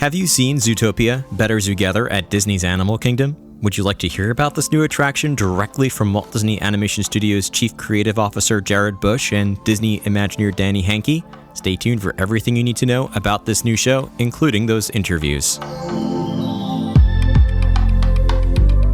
Have you seen Zootopia Better Zoogether at Disney's Animal Kingdom? Would you like to hear about this new attraction directly from Walt Disney Animation Studios Chief Creative Officer Jared Bush and Disney Imagineer Danny Handke? Stay tuned for everything you need to know about this new show, including those interviews.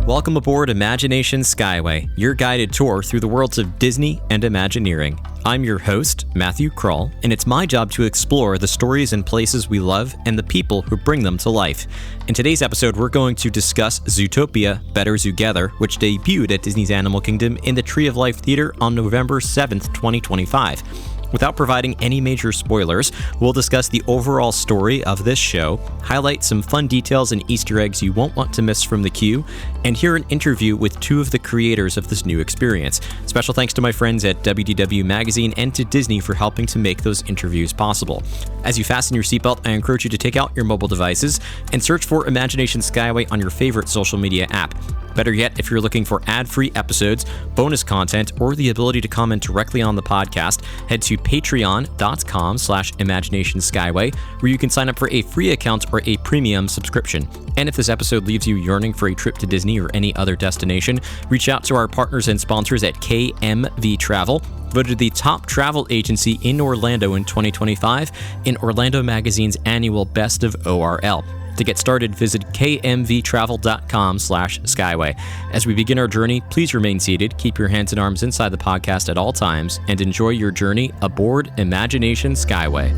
Welcome aboard Imagination Skyway, your guided tour through the worlds of Disney and Imagineering. I'm your host, Matthew Kroll, and it's my job to explore the stories and places we love and the people who bring them to life. In today's episode, we're going to discuss Zootopia Better Zoogether, which debuted at Disney's Animal Kingdom in the Tree of Life Theater on November 7th, 2025. Without providing any major spoilers, we'll discuss the overall story of this show, highlight some fun details and Easter eggs you won't want to miss from the queue, and hear an interview with two of the creators of this new experience. Special thanks to my friends at WDW Magazine and to Disney for helping to make those interviews possible. As you fasten your seatbelt, I encourage you to take out your mobile devices and search for Imagination Skyway on your favorite social media app. Better yet, if you're looking for ad-free episodes, bonus content, or the ability to comment directly on the podcast, head to patreon.com/imaginationskyway, where you can sign up for a free account or a premium subscription. And if this episode leaves you yearning for a trip to Disney or any other destination, reach out to our partners and sponsors at KMV Travel, voted the top travel agency in Orlando in 2025 in Orlando Magazine's annual Best of ORL. To get started, visit kmvtravel.com/skyway. As we begin our journey, please remain seated, keep your hands and arms inside the podcast at all times, and enjoy your journey aboard Imagination Skyway.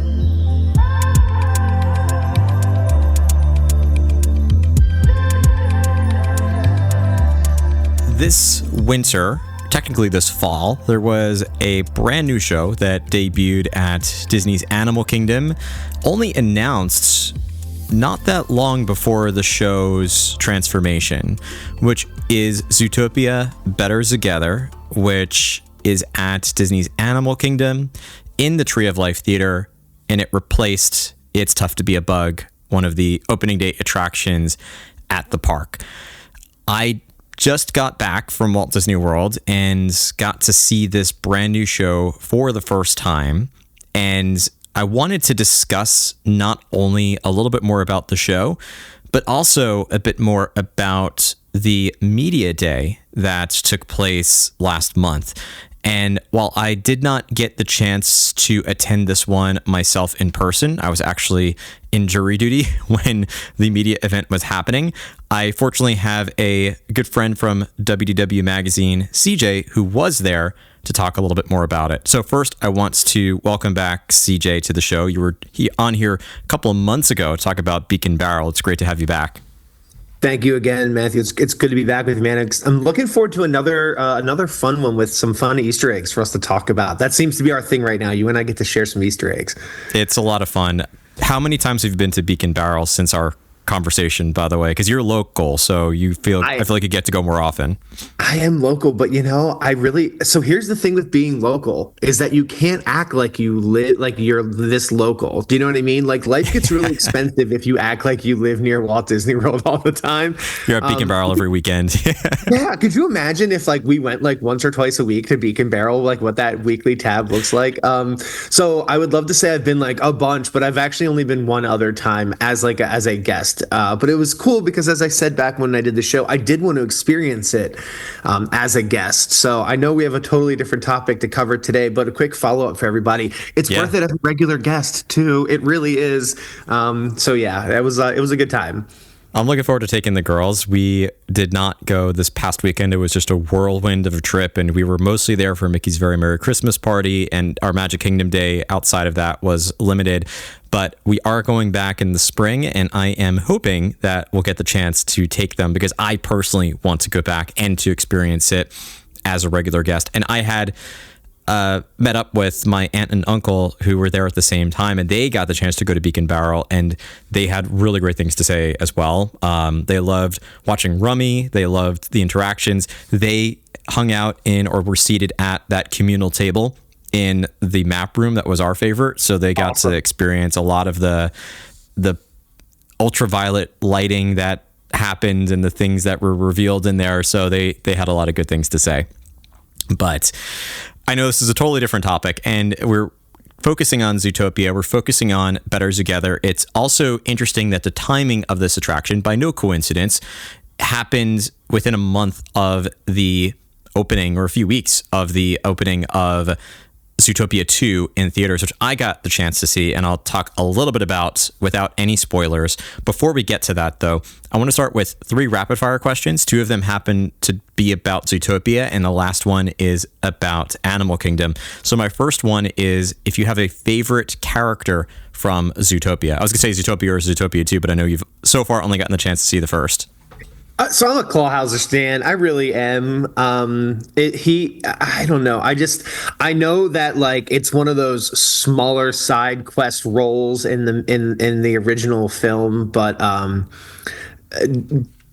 This winter, technically this fall, there was a brand new show that debuted at Disney's Animal Kingdom, only announced not that long before the show's transformation, which is Zootopia Better Zoogether, which is at Disney's Animal Kingdom in the Tree of Life Theater, and it replaced It's Tough to Be a Bug, one of the opening day attractions at the park. I just got back from Walt Disney World and got to see this brand new show for the first time, and I wanted to discuss not only a little bit more about the show, but also a bit more about the media day that took place last month. And while I did not get the chance to attend this one myself in person, I was actually in jury duty when the media event was happening. I fortunately have a good friend from WDW Magazine, CJ, who was there to talk a little bit more about it. So first, I want to welcome back CJ to the show. You were on here a couple of months ago to talk about Beacon Barrel. It's great to have you back. Thank you again, Matthew. It's good to be back with you, man. I'm looking forward to another fun one with some fun Easter eggs for us to talk about. That seems to be our thing right now. You and I get to share some Easter eggs. It's a lot of fun. How many times have you been to Beacon Barrel since our conversation, by the way? Because you're local, so I feel like you get to go more often. I am local, but so here's the thing with being local is that you can't act like you're this local. Do you know what I mean? Like, life gets really expensive if you act like you live near Walt Disney World all the time. You're at Beacon Barrel every weekend. Yeah, could you imagine if we went once or twice a week to Beacon Barrel, what that weekly tab looks like? So I would love to say I've been a bunch, but I've actually only been one other time as a guest. But it was cool because, as I said back when I did the show, I did want to experience it as a guest. So I know we have a totally different topic to cover today, but a quick follow-up for everybody. It's worth it as a regular guest, too. It really is. So yeah, it was a good time. I'm looking forward to taking the girls. We did not go this past weekend. It was just a whirlwind of a trip, and we were mostly there for Mickey's Very Merry Christmas Party, and our Magic Kingdom Day outside of that was limited. But we are going back in the spring, and I am hoping that we'll get the chance to take them because I personally want to go back and to experience it as a regular guest. And I had met up with my aunt and uncle who were there at the same time, and they got the chance to go to Beacon Barrel, and they had really great things to say as well. They loved watching Rummy. They loved the interactions. They hung out in or were seated at that communal table in the map room that was our favorite. So they got to experience a lot of the ultraviolet lighting that happened and the things that were revealed in there. So they had a lot of good things to say. But I know this is a totally different topic, and we're focusing on Zootopia, we're focusing on Better Zoogether. It's also interesting that the timing of this attraction, by no coincidence, happened within a month of the opening, or a few weeks of the opening of Zootopia 2 in theaters, which I got the chance to see, and I'll talk a little bit about without any spoilers. Before we get to that, though, I want to start with 3 rapid-fire questions. 2 of them happen to be about Zootopia, and the last one is about Animal Kingdom. So my first one is, if you have a favorite character from Zootopia. I was going to say Zootopia or Zootopia 2, but I know you've so far only gotten the chance to see the first. So I'm a Clawhauser stan. I really am. I don't know. I know that like it's one of those smaller side quest roles in the original film, but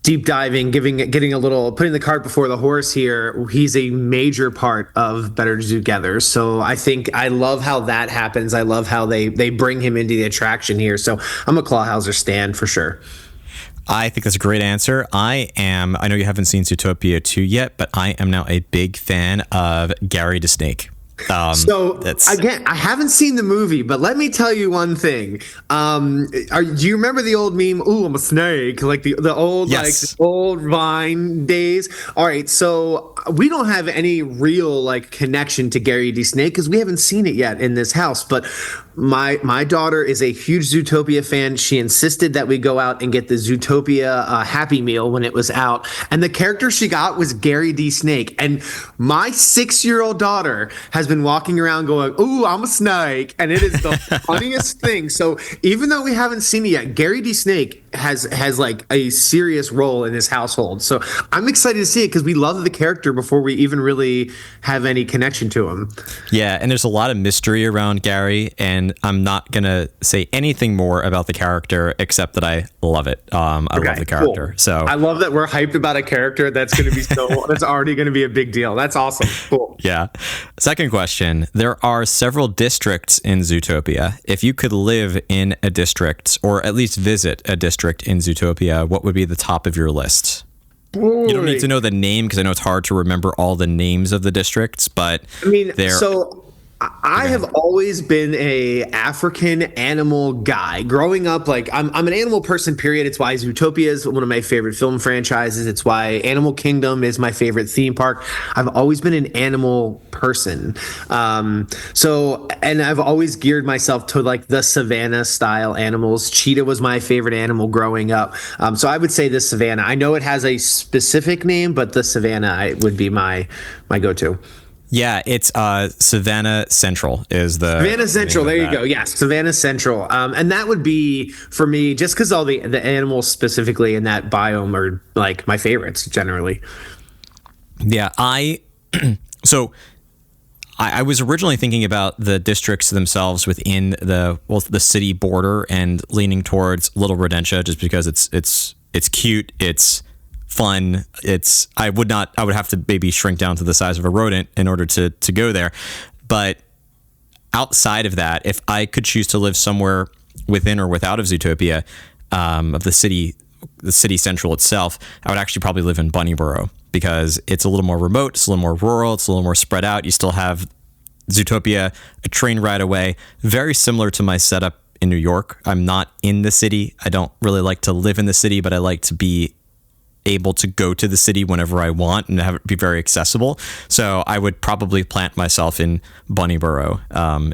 deep diving, getting a little, putting the cart before the horse here. He's a major part of Better Zoogether. So I love how that happens. I love how they bring him into the attraction here. So I'm a Clawhauser stan for sure. I think that's a great answer. I know you haven't seen Zootopia 2 yet, but I am now a big fan of Gary the Snake. Again, I haven't seen the movie, but let me tell you one thing. Do you remember the old meme? Ooh, I'm a snake. Like the old, yes. like old Vine days. All right. So we don't have any real like connection to Gary D. Snake because we haven't seen it yet in this house. But my daughter is a huge Zootopia fan. She insisted that we go out and get the Zootopia Happy Meal when it was out. And the character she got was Gary D. Snake. And my 6-year-old daughter has been walking around going, ooh, I'm a snake. And it is the funniest thing. So even though we haven't seen it yet, Gary D. Snake has like a serious role in his household. So I'm excited to see it because we love the character before we even really have any connection to him. Yeah, and there's a lot of mystery around Gary, and I'm not going to say anything more about the character except that I love it. I love the character. Cool. So I love that we're hyped about a character that's going to be that's already going to be a big deal. That's awesome. Cool. Yeah. Second question. There are several districts in Zootopia. If you could live in a district, or at least visit a district in Zootopia, what would be the top of your list? Boy. You don't need to know the name because I know it's hard to remember all the names of the districts, but I have always been a African animal guy. Growing up, like I'm an animal person, period. It's why Zootopia is one of my favorite film franchises. It's why Animal Kingdom is my favorite theme park. I've always been an animal person. And I've always geared myself to like the savannah style animals. Cheetah was my favorite animal growing up. So I would say the savannah. I know it has a specific name, but the savannah would be my go-to. Yeah, it's Savannah Central is the Savannah Central. There you go. Yes, Savannah Central. And that would be for me just because all the animals specifically in that biome are like my favorites generally. Yeah, I was originally thinking about the districts themselves within the city border and leaning towards Little Rodentia just because it's cute, it's fun. I would have to maybe shrink down to the size of a rodent in order to go there. But outside of that, if I could choose to live somewhere within or without of Zootopia, of the city central itself, I would actually probably live in Bunnyborough because it's a little more remote, it's a little more rural, it's a little more spread out. You still have Zootopia, a train ride away, very similar to my setup in New York. I'm not in the city. I don't really like to live in the city, but I like to be able to go to the city whenever I want and have it be very accessible. So I would probably plant myself in Bunnyborough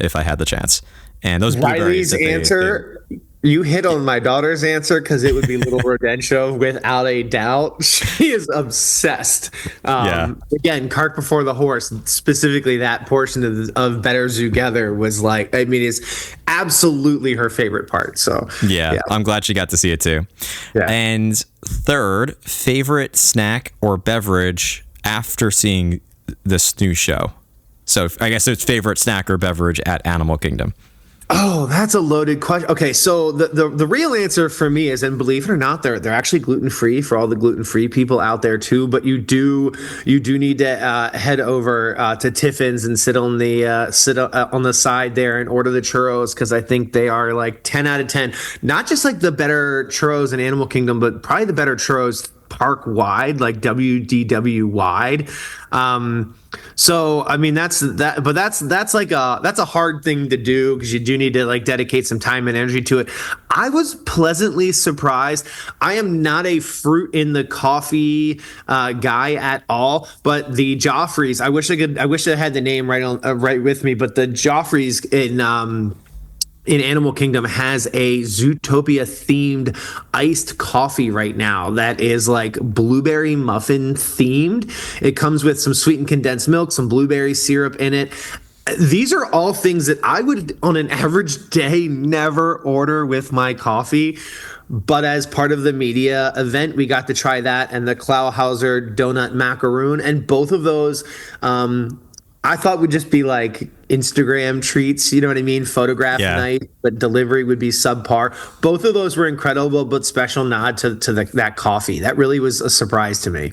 if I had the chance. And those blueberries. Riley's answer, you hit on my daughter's answer because it would be Little Rodentia without a doubt. She is obsessed. Again, cart before the horse. Specifically, that portion of Better Zoogether was like, I mean, is absolutely her favorite part. So yeah, I'm glad she got to see it too. Yeah. And third, favorite snack or beverage after seeing this new show. So I guess it's favorite snack or beverage at Animal Kingdom. Oh, that's a loaded question. Okay, so the real answer for me is, and believe it or not, they're actually gluten-free for all the gluten-free people out there too. But you do need to head over to Tiffin's and sit on the side there and order the churros because I think they are like 10 out of 10. Not just like the better churros in Animal Kingdom, but probably the better churros park wide, like WDW wide. So I mean that's like that's a hard thing to do because you do need to like dedicate some time and energy to it. I was pleasantly surprised. I am not a fruit in the coffee guy at all, but the Joffreys. I wish I had the name right with me, but the Joffreys in Animal Kingdom has a Zootopia themed iced coffee right now that is like blueberry muffin themed. It comes with some sweetened condensed milk, some blueberry syrup in it. These are all things that I would on an average day never order with my coffee. But as part of the media event, we got to try that and the Klauhauser donut macaroon. And both of those, I thought would just be like Instagram treats, you know what I mean? Photograph night, but delivery would be subpar. Both of those were incredible, but special nod to that coffee. That really was a surprise to me.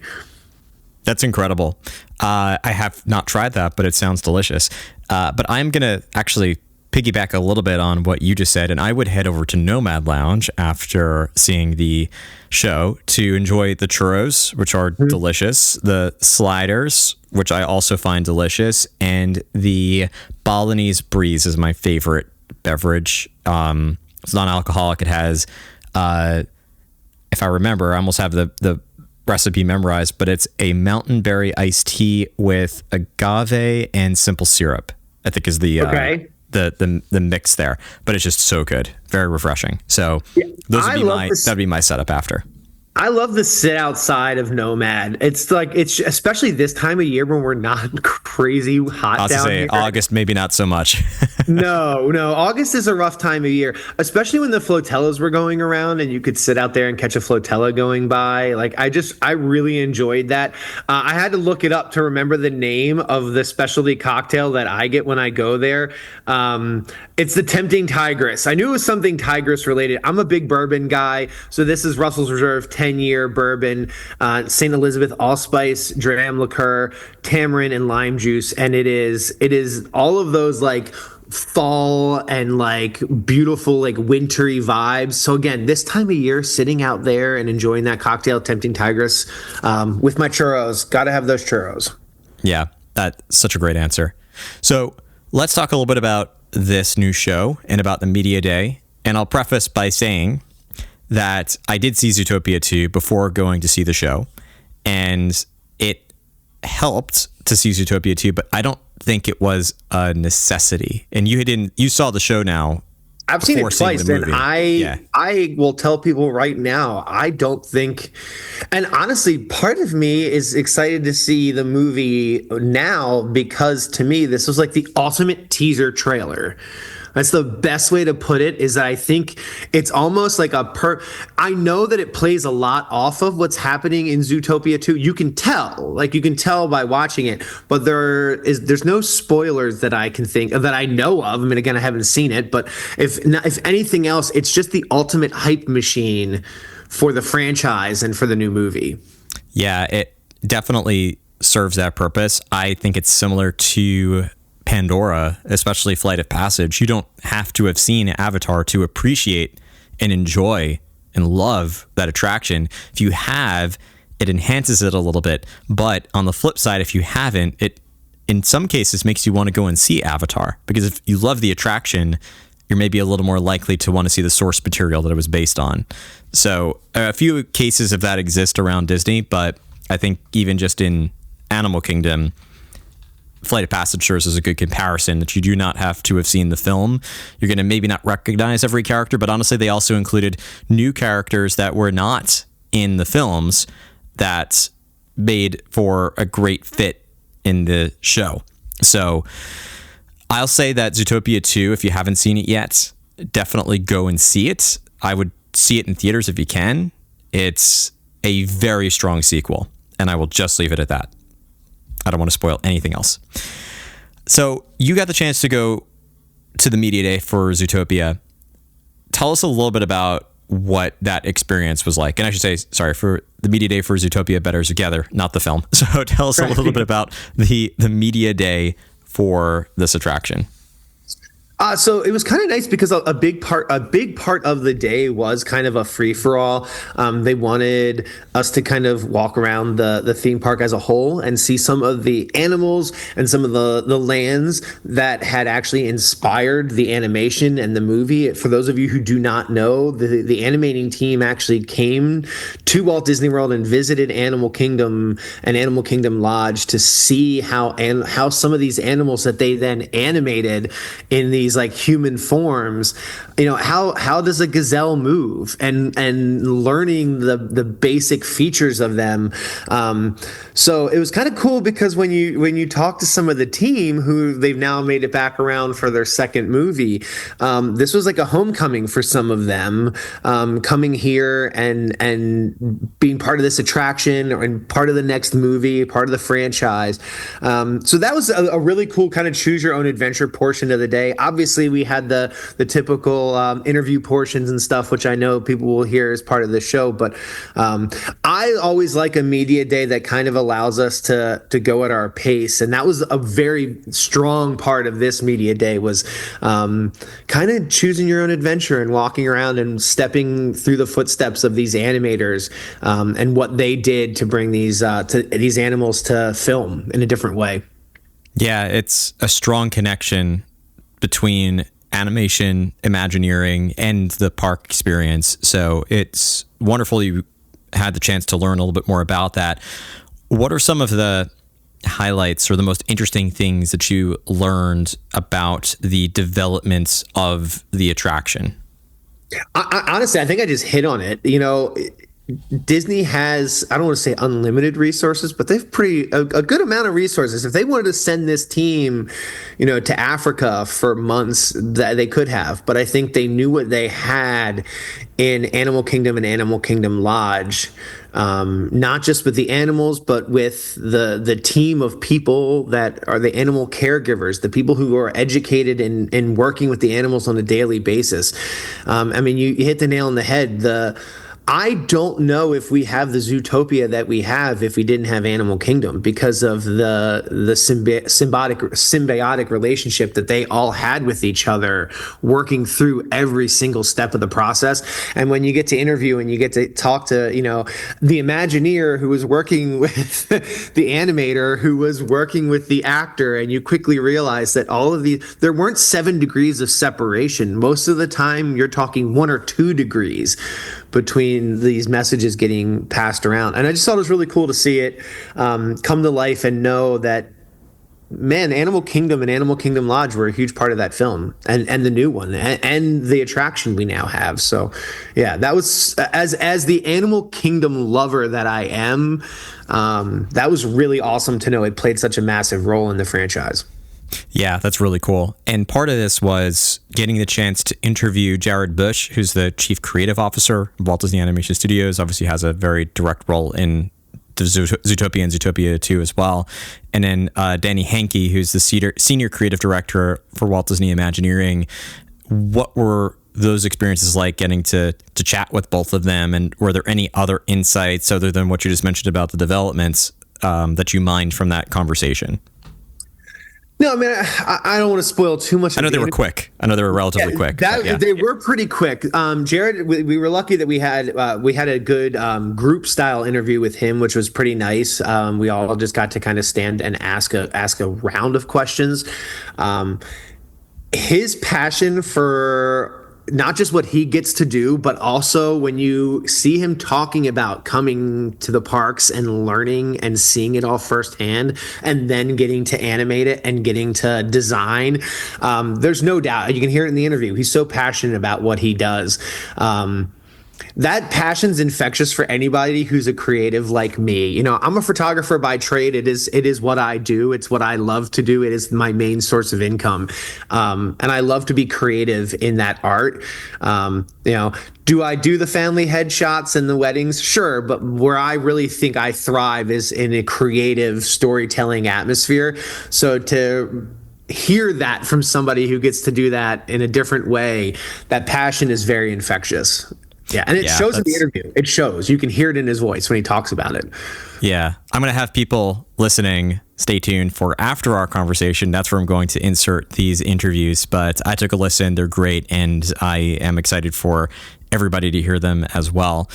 That's incredible. I have not tried that, but it sounds delicious. But I'm going to actually piggyback a little bit on what you just said, and I would head over to Nomad Lounge after seeing the show to enjoy the churros, which are delicious, the sliders, which I also find delicious, and the Balinese Breeze is my favorite beverage. It's non-alcoholic. It has, if I remember, I almost have the recipe memorized, but it's a mountain berry iced tea with agave and simple syrup, I think is the the mix there, but it's just so good, very refreshing. So that'd be my setup after. I love the sit outside of Nomad. It's especially this time of year when we're not crazy hot down here. August, maybe not so much. No. August is a rough time of year, especially when the flotellas were going around and you could sit out there and catch a flotella going by. Like I really enjoyed that. I had to look it up to remember the name of the specialty cocktail that I get when I go there. It's the Tempting Tigress. I knew it was something Tigress related. I'm a big bourbon guy, so this is Russell's Reserve 10-year bourbon, St. Elizabeth allspice, dram liqueur, tamarind, and lime juice, and it is all of those like fall and like beautiful like wintry vibes. So again, this time of year, sitting out there and enjoying that cocktail, Tempting Tigress, with my churros. Got to have those churros. Yeah, that's such a great answer. So let's talk a little bit about this new show and about the media day. And I'll preface by saying that I did see Zootopia 2 before going to see the show, and it helped to see Zootopia 2, but I don't think it was a necessity. And you saw the show now. I've seen it twice, and I will tell people right now, I don't think, and honestly, part of me is excited to see the movie now because to me, this was like the ultimate teaser trailer. That's the best way to put it, is that I think it's almost like I know that it plays a lot off of what's happening in Zootopia 2. You can tell by watching it, but there's no spoilers that I can think of, that I know of. I mean, again, I haven't seen it, but if anything else, it's just the ultimate hype machine for the franchise and for the new movie. Yeah, it definitely serves that purpose. I think it's similar to Pandora, especially Flight of Passage. You don't have to have seen Avatar to appreciate and enjoy and love that attraction. If you have, it enhances it a little bit. But on the flip side, if you haven't, it in some cases makes you want to go and see Avatar, because if you love the attraction, you're maybe a little more likely to want to see the source material that it was based on. So a few cases of that exist around Disney, but I think even just in Animal Kingdom, Flight of Passage serves as a good comparison, that you do not have to have seen the film. You're going to maybe not recognize every character, but honestly, they also included new characters that were not in the films that made for a great fit in the show. So I'll say that Zootopia 2, if you haven't seen it yet, definitely go and see it. I would see it in theaters if you can. It's a very strong sequel, and I will just leave it at that. I don't want to spoil anything else. So you got the chance to go to the media day for Zootopia. Tell us a little bit about what that experience was like. And I should say, sorry, for the media day for Zootopia Better Zoogether, not the film. So tell us a little bit about the media day for this attraction. So it was kind of nice because a big part of the day was kind of a free for all. They wanted us to kind of walk around the theme park as a whole and see some of the animals and some of the lands that had actually inspired the animation and the movie. For those of you who do not know, the animating team actually came to Walt Disney World and visited Animal Kingdom and Animal Kingdom Lodge to see how some of these animals that they then animated in these like human forms, how does a gazelle move, and learning the basic features of them. So it was kind of cool because when you talk to some of the team who they've now made it back around for their second movie, this was like a homecoming for some of them, coming here and being part of this attraction and part of the next movie, part of the franchise. So that was a really cool kind of choose your own adventure portion of the day. Obviously, we had the typical interview portions and stuff, which I know people will hear as part of the show. But I always like a media day that kind of allows us to go at our pace, and that was a very strong part of this media day, was kind of choosing your own adventure and walking around and stepping through the footsteps of these animators, and what they did to bring these animals to film in a different way. Yeah, it's a strong connection between animation, Imagineering, and the park experience. So it's wonderful you had the chance to learn a little bit more about that. What are some of the highlights or the most interesting things that you learned about the developments of the attraction? Honestly, I think I just hit on it. Disney has, I don't want to say unlimited resources, but they've a good amount of resources. If they wanted to send this team, to Africa for months, that they could have. But I think they knew what they had in Animal Kingdom and Animal Kingdom Lodge, not just with the animals, but with the team of people that are the animal caregivers, the people who are educated in working with the animals on a daily basis. You hit the nail on the head. I don't know if we have the Zootopia that we have if we didn't have Animal Kingdom, because of the symbiotic relationship that they all had with each other, working through every single step of the process. And when you get to interview and you get to talk to, the Imagineer who was working with the animator who was working with the actor, and you quickly realize that there weren't 7 degrees of separation. Most of the time you're talking 1 or 2 degrees between these messages getting passed around. And I just thought it was really cool to see it come to life and know that, man, Animal Kingdom and Animal Kingdom Lodge were a huge part of that film, and the new one, and the attraction we now have. So yeah, that was, as the Animal Kingdom lover that I am, that was really awesome to know it played such a massive role in the franchise. Yeah, that's really cool. And part of this was getting the chance to interview Jared Bush, who's the Chief Creative Officer of Walt Disney Animation Studios, obviously has a very direct role in the Zootopia and Zootopia 2 as well. And then Danny Handke, who's the Senior Creative Director for Walt Disney Imagineering. What were those experiences like, getting to chat with both of them? And were there any other insights other than what you just mentioned about the developments that you mined from that conversation? No, I don't want to spoil too much. I know they were quick. I know they were relatively quick. They were pretty quick. Jared, we were lucky that we had a good group style interview with him, which was pretty nice. We all just got to kind of stand and ask a round of questions. His passion for not just what he gets to do, but also when you see him talking about coming to the parks and learning and seeing it all firsthand, and then getting to animate it and getting to design, there's no doubt. You can hear it in the interview. He's so passionate about what he does. That passion's infectious for anybody who's a creative like me. I'm a photographer by trade. It is what I do. It's what I love to do. It is my main source of income. And I love to be creative in that art. Do I do the family headshots and the weddings? Sure. But where I really think I thrive is in a creative storytelling atmosphere. So to hear that from somebody who gets to do that in a different way, that passion is very infectious. Yeah, and it shows in the interview. It shows. You can hear it in his voice when he talks about it. Yeah. I'm going to have people listening stay tuned for after our conversation. That's where I'm going to insert these interviews. But I took a listen. They're great. And I am excited for everybody to hear them as well.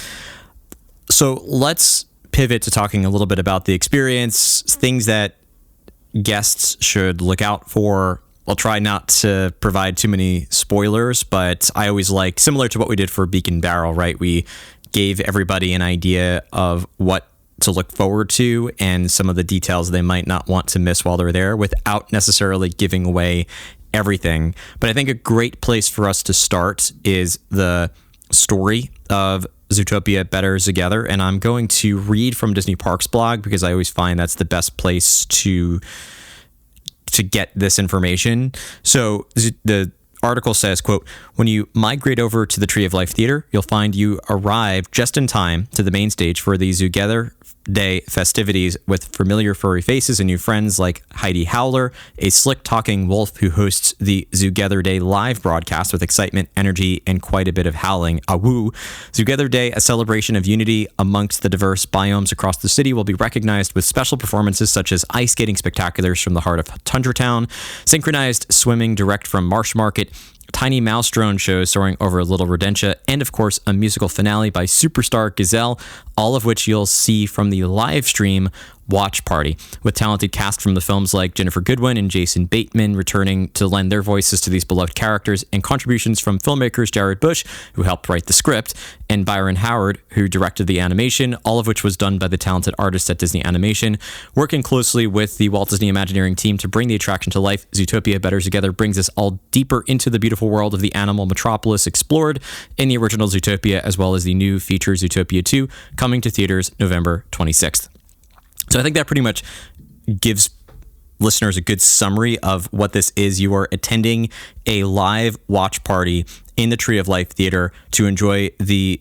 So let's pivot to talking a little bit about the experience, things that guests should look out for. I'll try not to provide too many spoilers, but I always like, similar to what we did for Beak and Barrel, right? We gave everybody an idea of what to look forward to and some of the details they might not want to miss while they're there without necessarily giving away everything. But I think a great place for us to start is the story of Zootopia Better Zoogether, and I'm going to read from Disney Parks blog because I always find that's the best place to get this information. So the article says, quote, "When you migrate over to the Tree of Life Theater, you'll find you arrive just in time to the main stage for the Zoogether Day festivities with familiar furry faces and new friends like Heidi Howler, a slick-talking wolf who hosts the Zoogether Day live broadcast with excitement, energy, and quite a bit of howling. Awoo! Zoogether Day, a celebration of unity amongst the diverse biomes across the city, will be recognized with special performances such as ice skating spectaculars from the heart of Tundra Town, synchronized swimming direct from Marsh Market, tiny mouse drone shows soaring over Little Rodentia, and of course a musical finale by Superstar Gazelle, all of which you'll see from the live stream watch party, with talented cast from the films like Ginnifer Goodwin and Jason Bateman returning to lend their voices to these beloved characters, and contributions from filmmakers Jared Bush, who helped write the script, and Byron Howard, who directed the animation, all of which was done by the talented artists at Disney Animation. Working closely with the Walt Disney Imagineering team to bring the attraction to life, Zootopia Better Zoogether brings us all deeper into the beautiful world of the animal metropolis explored in the original Zootopia, as well as the new feature Zootopia 2, coming to theaters November 26th. So I think that pretty much gives listeners a good summary of what this is. You are attending a live watch party in the Tree of Life Theater to enjoy the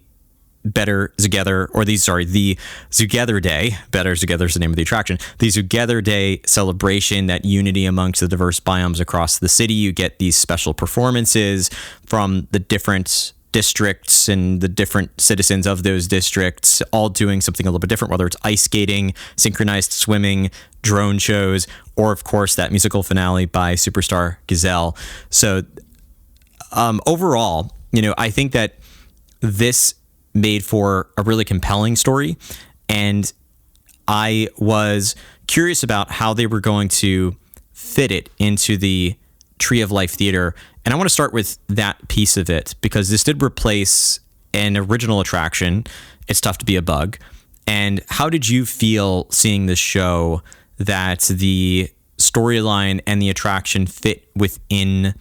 Better Zoogether, the Zoogether Day. Better Zoogether is the name of the attraction. The Zoogether Day celebration, that unity amongst the diverse biomes across the city. You get these special performances from the different districts and the different citizens of those districts, all doing something a little bit different, whether it's ice skating, synchronized swimming, drone shows, or of course that musical finale by Superstar Gazelle. So overall, I think that this made for a really compelling story, and I was curious about how they were going to fit it into the Tree of Life Theater. And I want to start with that piece of it, because this did replace an original attraction, It's Tough to Be a Bug. And how did you feel seeing this show that the storyline and the attraction fit within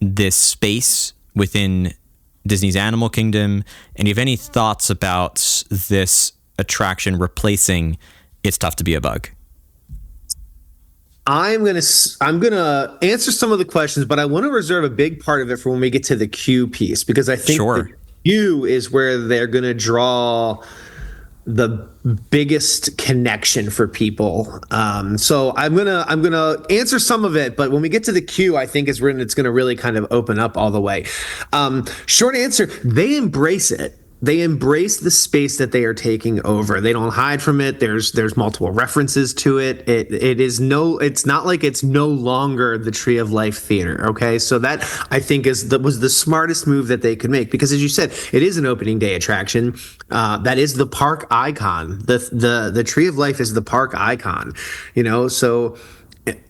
this space, within Disney's Animal Kingdom? And do you have any thoughts about this attraction replacing It's Tough to Be a Bug? I'm gonna answer some of the questions, but I want to reserve a big part of it for when we get to the queue piece, because I think the queue is where they're gonna draw the biggest connection for people. So I'm gonna answer some of it, but when we get to the queue, I think it's gonna really kind of open up all the way. Short answer: they embrace it. They embrace the space that they are taking over. They don't hide from it. There's multiple references to it. It's not like it's no longer the Tree of Life Theater. Okay, so that I think was the smartest move that they could make, because as you said, it is an opening day attraction. That is the park icon. The Tree of Life is the park icon. So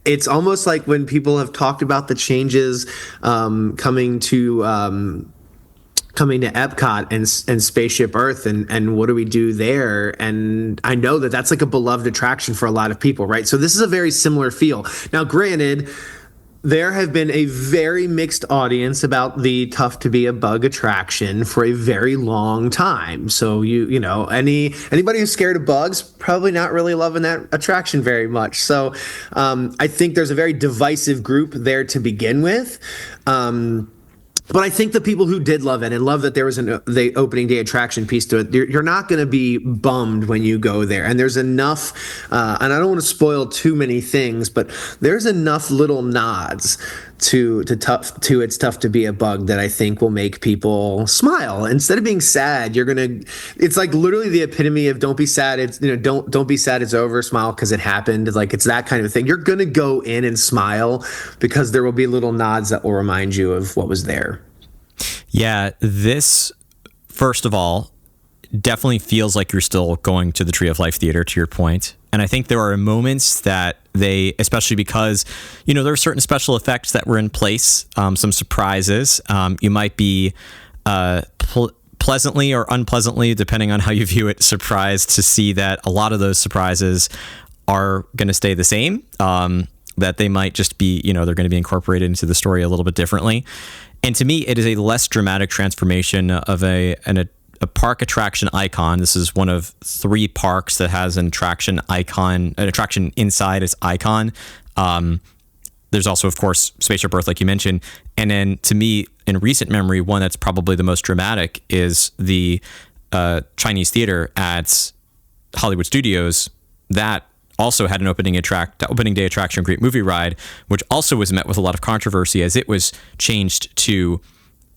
it's almost like when people have talked about the changes coming to Epcot and Spaceship Earth and what do we do there? And I know that that's like a beloved attraction for a lot of people, right? So this is a very similar feel. Now, granted, there have been a very mixed audience about the Tough to Be a Bug attraction for a very long time. So anybody who's scared of bugs probably not really loving that attraction very much. So I think there's a very divisive group there to begin with. But I think the people who did love it and love that there was the opening day attraction piece to it, you're not going to be bummed when you go there. And there's enough, and I don't want to spoil too many things, but there's enough little nods to It's Tough to Be a Bug that I think will make people smile instead of being sad. It's like literally the epitome of don't be sad. It's don't be sad. It's over. Smile because it happened. Like it's that kind of thing. You're gonna go in and smile because there will be little nods that will remind you of what was there. Yeah, this first of all definitely feels like you're still going to the Tree of Life Theater, to your point. And I think there are moments that they, especially because, there are certain special effects that were in place, some surprises. You might be pleasantly or unpleasantly, depending on how you view it, surprised to see that a lot of those surprises are going to stay the same, that they might just be, they're going to be incorporated into the story a little bit differently. And to me, it is a less dramatic transformation of a park attraction icon. This is one of 3 parks that has an attraction inside its icon. There's also, of course, Spaceship Earth, like you mentioned. And then to me, in recent memory, one that's probably the most dramatic is the Chinese theater at Hollywood Studios. That also had an opening day attraction, Great Movie Ride, which also was met with a lot of controversy as it was changed to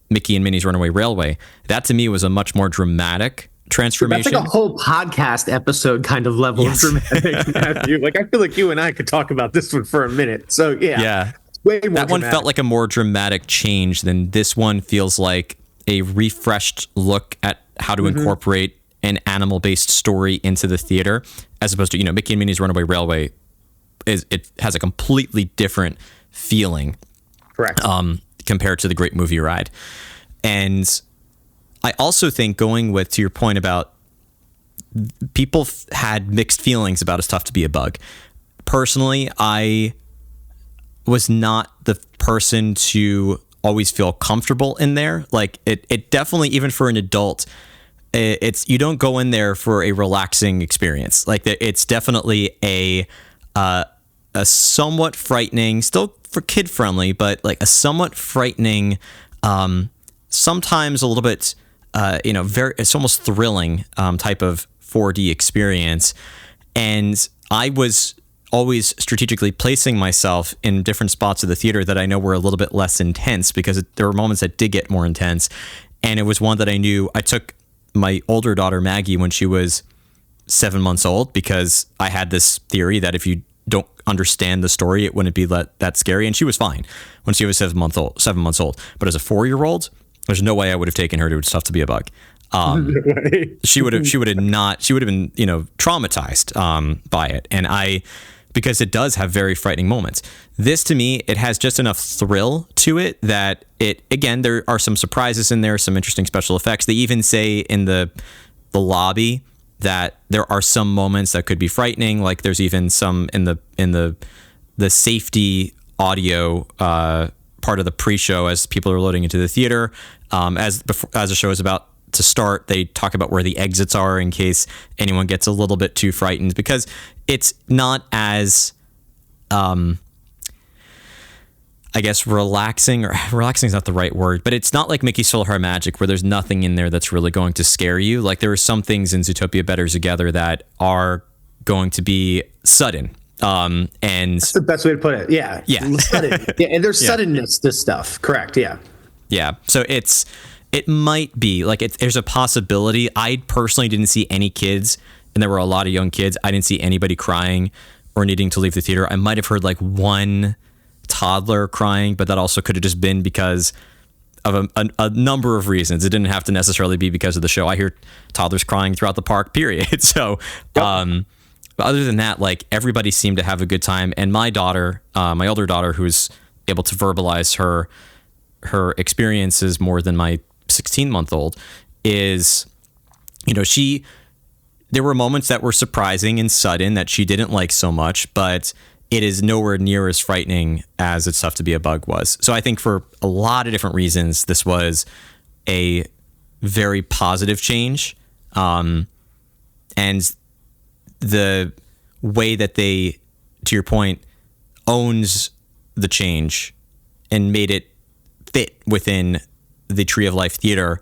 Mickey and Minnie's Runaway Railway. That to me was a much more dramatic transformation. That's like a whole podcast episode kind of level of dramatic, Matthew. Like I feel like you and I could talk about this one for a minute. So yeah. Way more that dramatic. One felt like a more dramatic change than this one feels like a refreshed look at how to incorporate an animal-based story into the theater, as opposed to, Mickey and Minnie's Runaway Railway it has a completely different feeling. Correct. Compared to the Great Movie Ride. And I also think, going to your point about people had mixed feelings about It's Tough to Be a Bug. Personally, I was not the person to always feel comfortable in there. Like it definitely, even for an adult, you don't go in there for a relaxing experience. Like it's definitely a somewhat frightening, still for kid friendly, but like a somewhat frightening, sometimes a little bit, it's almost thrilling type of 4D experience. And I was always strategically placing myself in different spots of the theater that I know were a little bit less intense, because there were moments that did get more intense. And it was one that I knew I took my older daughter, Maggie, when she was 7 months old, because I had this theory that if you don't understand the story, it wouldn't be that scary. And she was fine when she was 7 months old. But as a 4-year-old, there's no way I would have taken her to It's Tough to Be a Bug. She would have been, traumatized by it. And because it does have very frightening moments. This, to me, it has just enough thrill to it that there are some surprises in there, some interesting special effects. They even say in the lobby that there are some moments that could be frightening. Like there's even some in the safety audio part of the pre-show as people are loading into the theater. As the show is about to start, they talk about where the exits are in case anyone gets a little bit too frightened, because it's not as I guess relaxing is not the right word, but it's not like Mickey's Philhar Magic where there's nothing in there that's really going to scare you. Like there are some things in Zootopia Better Zoogether that are going to be sudden. And that's the best way to put it. Yeah. Sudden. Yeah. And there's suddenness to stuff. Correct. Yeah. Yeah. So it might be like there's a possibility. I personally didn't see any kids, and there were a lot of young kids. I didn't see anybody crying or needing to leave the theater. I might have heard like one toddler crying, but that also could have just been because of a number of reasons. It didn't have to necessarily be because of the show. I hear toddlers crying throughout the park, period. So, but other than that, like everybody seemed to have a good time. And my daughter, my older daughter, who's able to verbalize her experiences more than my 16-month-old, is, there were moments that were surprising and sudden that she didn't like so much, but it is nowhere near as frightening as It's Tough to Be a Bug was. So I think for a lot of different reasons, this was a very positive change. And the way that they, to your point, owns the change and made it fit within the Tree of Life Theater,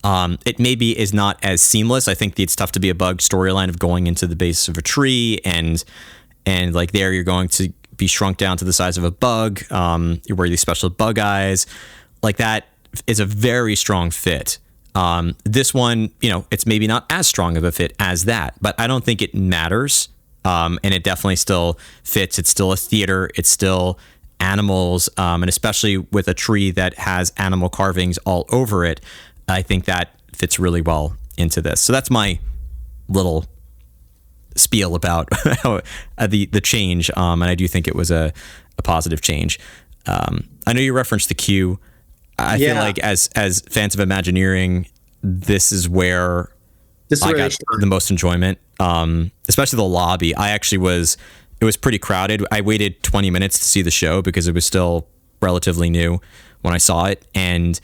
it maybe is not as seamless. I think the It's Tough to Be a Bug storyline of going into the base of a tree and like there you're going to be shrunk down to the size of a bug. You wear these special bug eyes. Like, that is a very strong fit. This one, it's maybe not as strong of a fit as that, but I don't think it matters. And it definitely still fits. It's still a theater. It's still animals. And especially with a tree that has animal carvings all over it, I think that fits really well into this. So that's my little spiel about the change. And I do think it was a positive change. I know you referenced the queue. I feel like as fans of Imagineering, this is where I got the most enjoyment, especially the lobby. It was pretty crowded. I waited 20 minutes to see the show because it was still relatively new when I saw it. And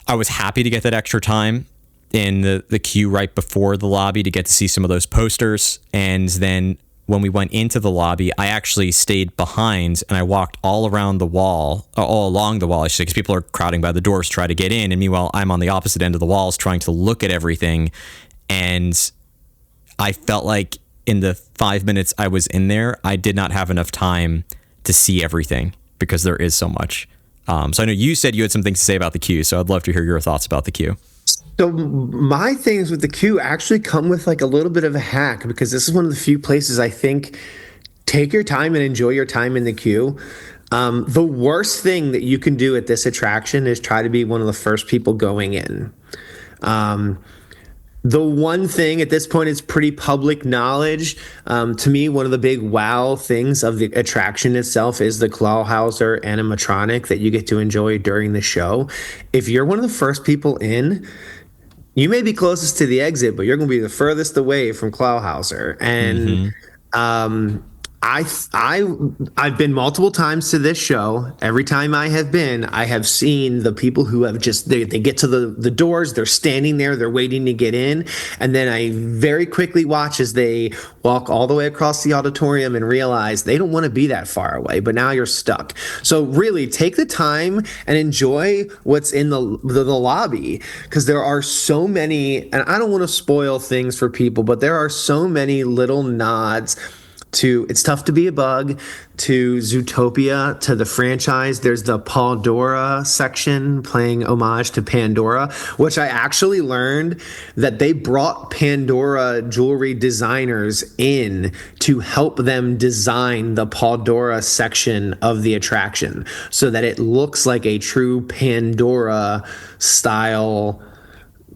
I was happy to get that extra time in the queue right before the lobby to get to see some of those posters. And then when we went into the lobby, I actually stayed behind and I walked all along the wall, because people are crowding by the doors to try to get in. And meanwhile, I'm on the opposite end of the walls trying to look at everything. And I felt like in the 5 minutes I was in there, I did not have enough time to see everything because there is so much. So I know you said you had some things to say about the queue, so I'd love to hear your thoughts about the queue. So my things with the queue actually come with like a little bit of a hack, because this is one of the few places I think take your time and enjoy your time in the queue. The worst thing that you can do at this attraction is try to be one of the first people going in. The one thing at this point is pretty public knowledge. To me, one of the big wow things of the attraction itself is the Clawhauser animatronic that you get to enjoy during the show. If you're one of the first people in, you may be closest to the exit, but you're going to be the furthest away from Clawhauser. And I've been multiple times to this show. Every time I have been, I have seen the people who have they get to the doors, they're standing there, they're waiting to get in. And then I very quickly watch as they walk all the way across the auditorium and realize they don't want to be that far away, but now you're stuck. So really take the time and enjoy what's in the lobby, because there are so many, and I don't want to spoil things for people, but there are so many little nods to It's Tough to Be a Bug, to Zootopia, to the franchise. There's the Pandora section playing homage to Pandora, which I actually learned that they brought Pandora jewelry designers in to help them design the Pandora section of the attraction so that it looks like a true Pandora style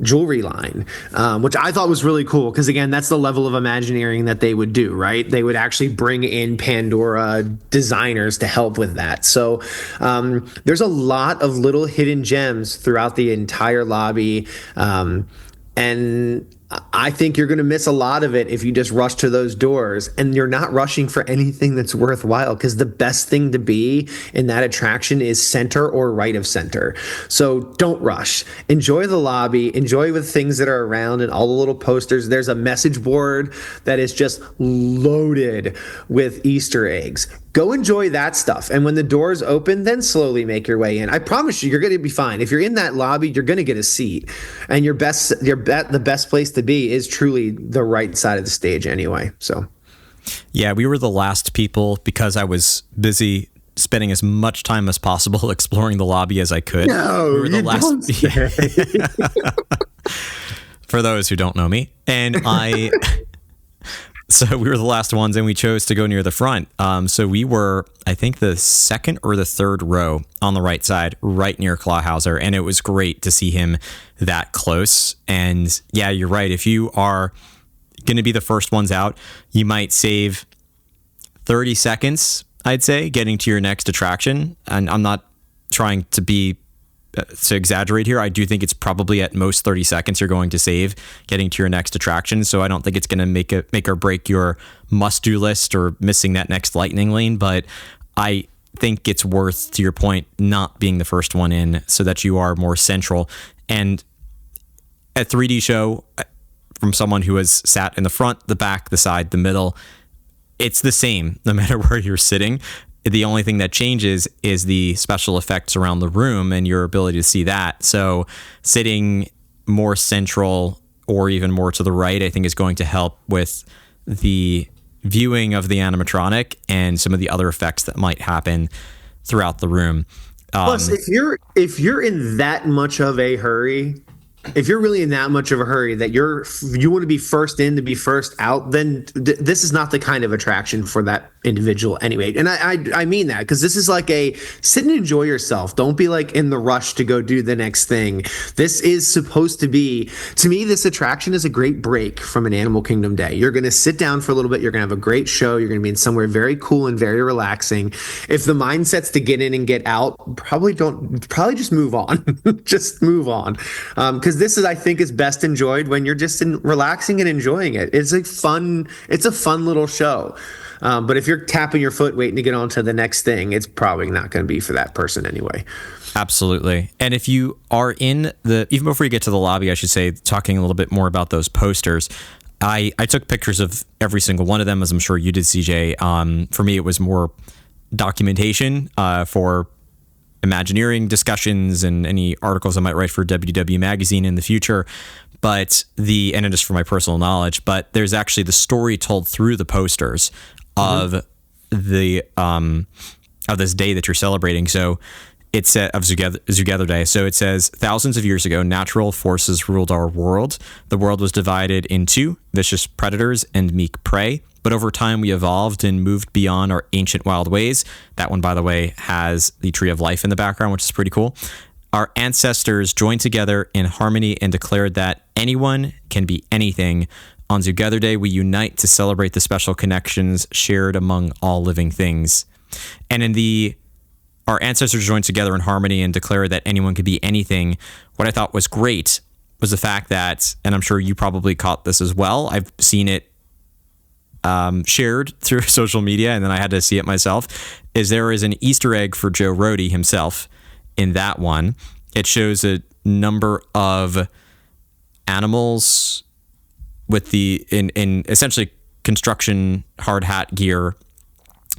jewelry line, which I thought was really cool, because again, that's the level of Imagineering that they would do, right? They would actually bring in Pandora designers to help with that. So there's a lot of little hidden gems throughout the entire lobby, and I think you're going to miss a lot of it if you just rush to those doors, and you're not rushing for anything that's worthwhile, because the best thing to be in that attraction is center or right of center. So don't rush. Enjoy the lobby. Enjoy the things that are around and all the little posters. There's a message board that is just loaded with Easter eggs. Go enjoy that stuff. And when the doors open, then slowly make your way in. I promise you, you're going to be fine. If you're in that lobby, you're going to get a seat. And the best place to be is truly the right side of the stage anyway. So, yeah, we were the last people because I was busy spending as much time as possible exploring the lobby as I could. No, we were the last. Don't say. For those who don't know me, and so we were the last ones, and we chose to go near the front. So we were, I think, the second or the third row on the right side, right near Clawhauser, and it was great to see him that close. And yeah, you're right. If you are going to be the first ones out, you might save 30 seconds, I'd say, getting to your next attraction. And I'm not trying to exaggerate here. I do think it's probably at most 30 seconds you're going to save getting to your next attraction. So I don't think it's going to make or break your must-do list or missing that next lightning lane. But I think it's worth, to your point, not being the first one in so that you are more central. And a 3D show, from someone who has sat in the front, the back, the side, the middle, it's the same no matter where you're sitting. The only thing that changes is the special effects around the room and your ability to see that. So sitting more central or even more to the right, I think, is going to help with the viewing of the animatronic and some of the other effects that might happen throughout the room. Plus, if you're in that much of a hurry, if you're really in that much of a hurry that you want to be first in to be first out, then this is not the kind of attraction for that individual anyway. And I mean that because this is like a sit and enjoy yourself. Don't be like in the rush to go do the next thing. This is supposed to be, to me, this attraction is a great break from an Animal Kingdom day. You're going to sit down for a little bit. You're going to have a great show. You're going to be in somewhere very cool and very relaxing. If the mindset's to get in and get out, probably just move on. Just move on. Because this is, I think, is best enjoyed when you're just relaxing and enjoying it. It's a fun little show. But if you're tapping your foot waiting to get on to the next thing, it's probably not going to be for that person anyway. Absolutely. And if you are in even before you get to the lobby, I should say, talking a little bit more about those posters, I took pictures of every single one of them, as I'm sure you did, CJ. For me, it was more documentation for Imagineering discussions and any articles I might write for WDW Magazine in the future. And it is for my personal knowledge, but there's actually the story told through the posters of this day that you're celebrating. So it's of Zoogether Day. So it says, thousands of years ago, natural forces ruled our world. The world was divided into vicious predators and meek prey. But over time, we evolved and moved beyond our ancient wild ways. That one, by the way, has the Tree of Life in the background, which is pretty cool. Our ancestors joined together in harmony and declared that anyone can be anything. On Zoogether Day, we unite to celebrate the special connections shared among all living things. And our ancestors joined together in harmony and declared that anyone could be anything. What I thought was great was the fact that, and I'm sure you probably caught this as well, I've seen it shared through social media, and then I had to see it myself, is there is an Easter egg for Joe Rohde himself in that one. It shows a number of animals with in essentially construction hard hat gear.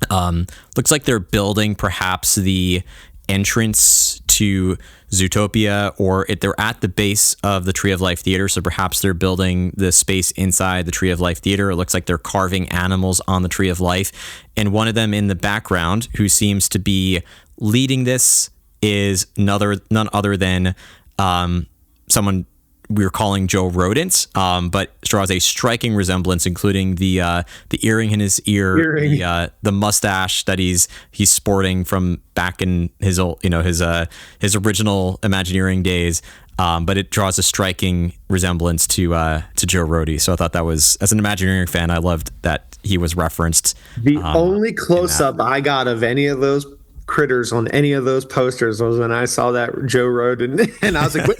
Looks like they're building perhaps the entrance to Zootopia, or they're at the base of the Tree of Life Theater, so perhaps they're building the space inside the Tree of Life Theater. It looks like they're carving animals on the Tree of Life, and one of them in the background, who seems to be leading this, is none other than someone we were calling Joe Rodent, but draws a striking resemblance, including the earring in his ear, the mustache that he's sporting from back in his old, his original Imagineering days. But it draws a striking resemblance to Joe Rohde. So I thought that was, as an Imagineering fan, I loved that he was referenced. The only close up I got of any of those critters on any of those posters was when I saw that Joe Rohde, and I was like, wait.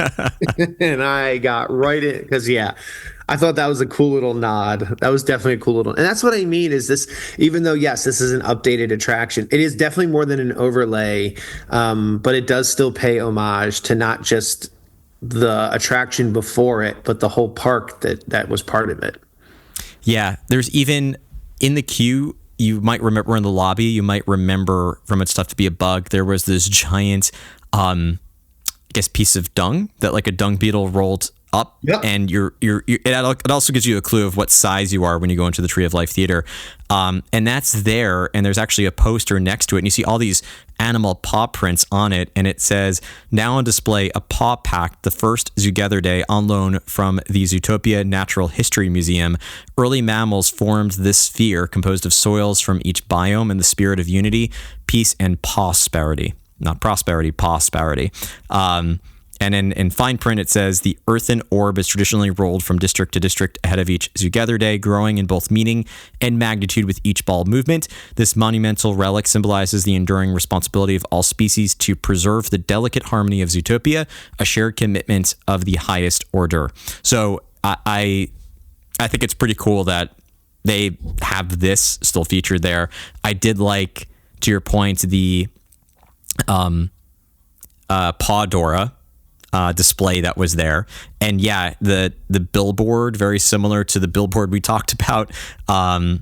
And I got right in, because I thought that was a cool little nod. That was definitely a cool little, and that's what I mean is this, even though yes, this is an updated attraction, it is definitely more than an overlay, but it does still pay homage to not just the attraction before it, but the whole park that was part of it. Yeah, there's even in the queue, you might remember in the lobby, you might remember from It's Tough to Be a Bug, there was this giant, piece of dung that like a dung beetle rolled up. Yep. And it also gives you a clue of what size you are when you go into the Tree of Life Theater. And that's there, and there's actually a poster next to it, and you see all these animal paw prints on it, and it says, now on display, a paw pack, the first Zoogether Day, on loan from the Zootopia Natural History Museum. Early mammals formed this sphere composed of soils from each biome in the spirit of unity, peace, and prosperity. Not prosperity, prosperity. And in fine print, it says, the earthen orb is traditionally rolled from district to district ahead of each Zoogether Day, growing in both meaning and magnitude with each ball movement. This monumental relic symbolizes the enduring responsibility of all species to preserve the delicate harmony of Zootopia, a shared commitment of the highest order. So I think it's pretty cool that they have this still featured there. I did like, to your point, the Paw Dora display that was there, and the billboard, very similar to the billboard we talked about, or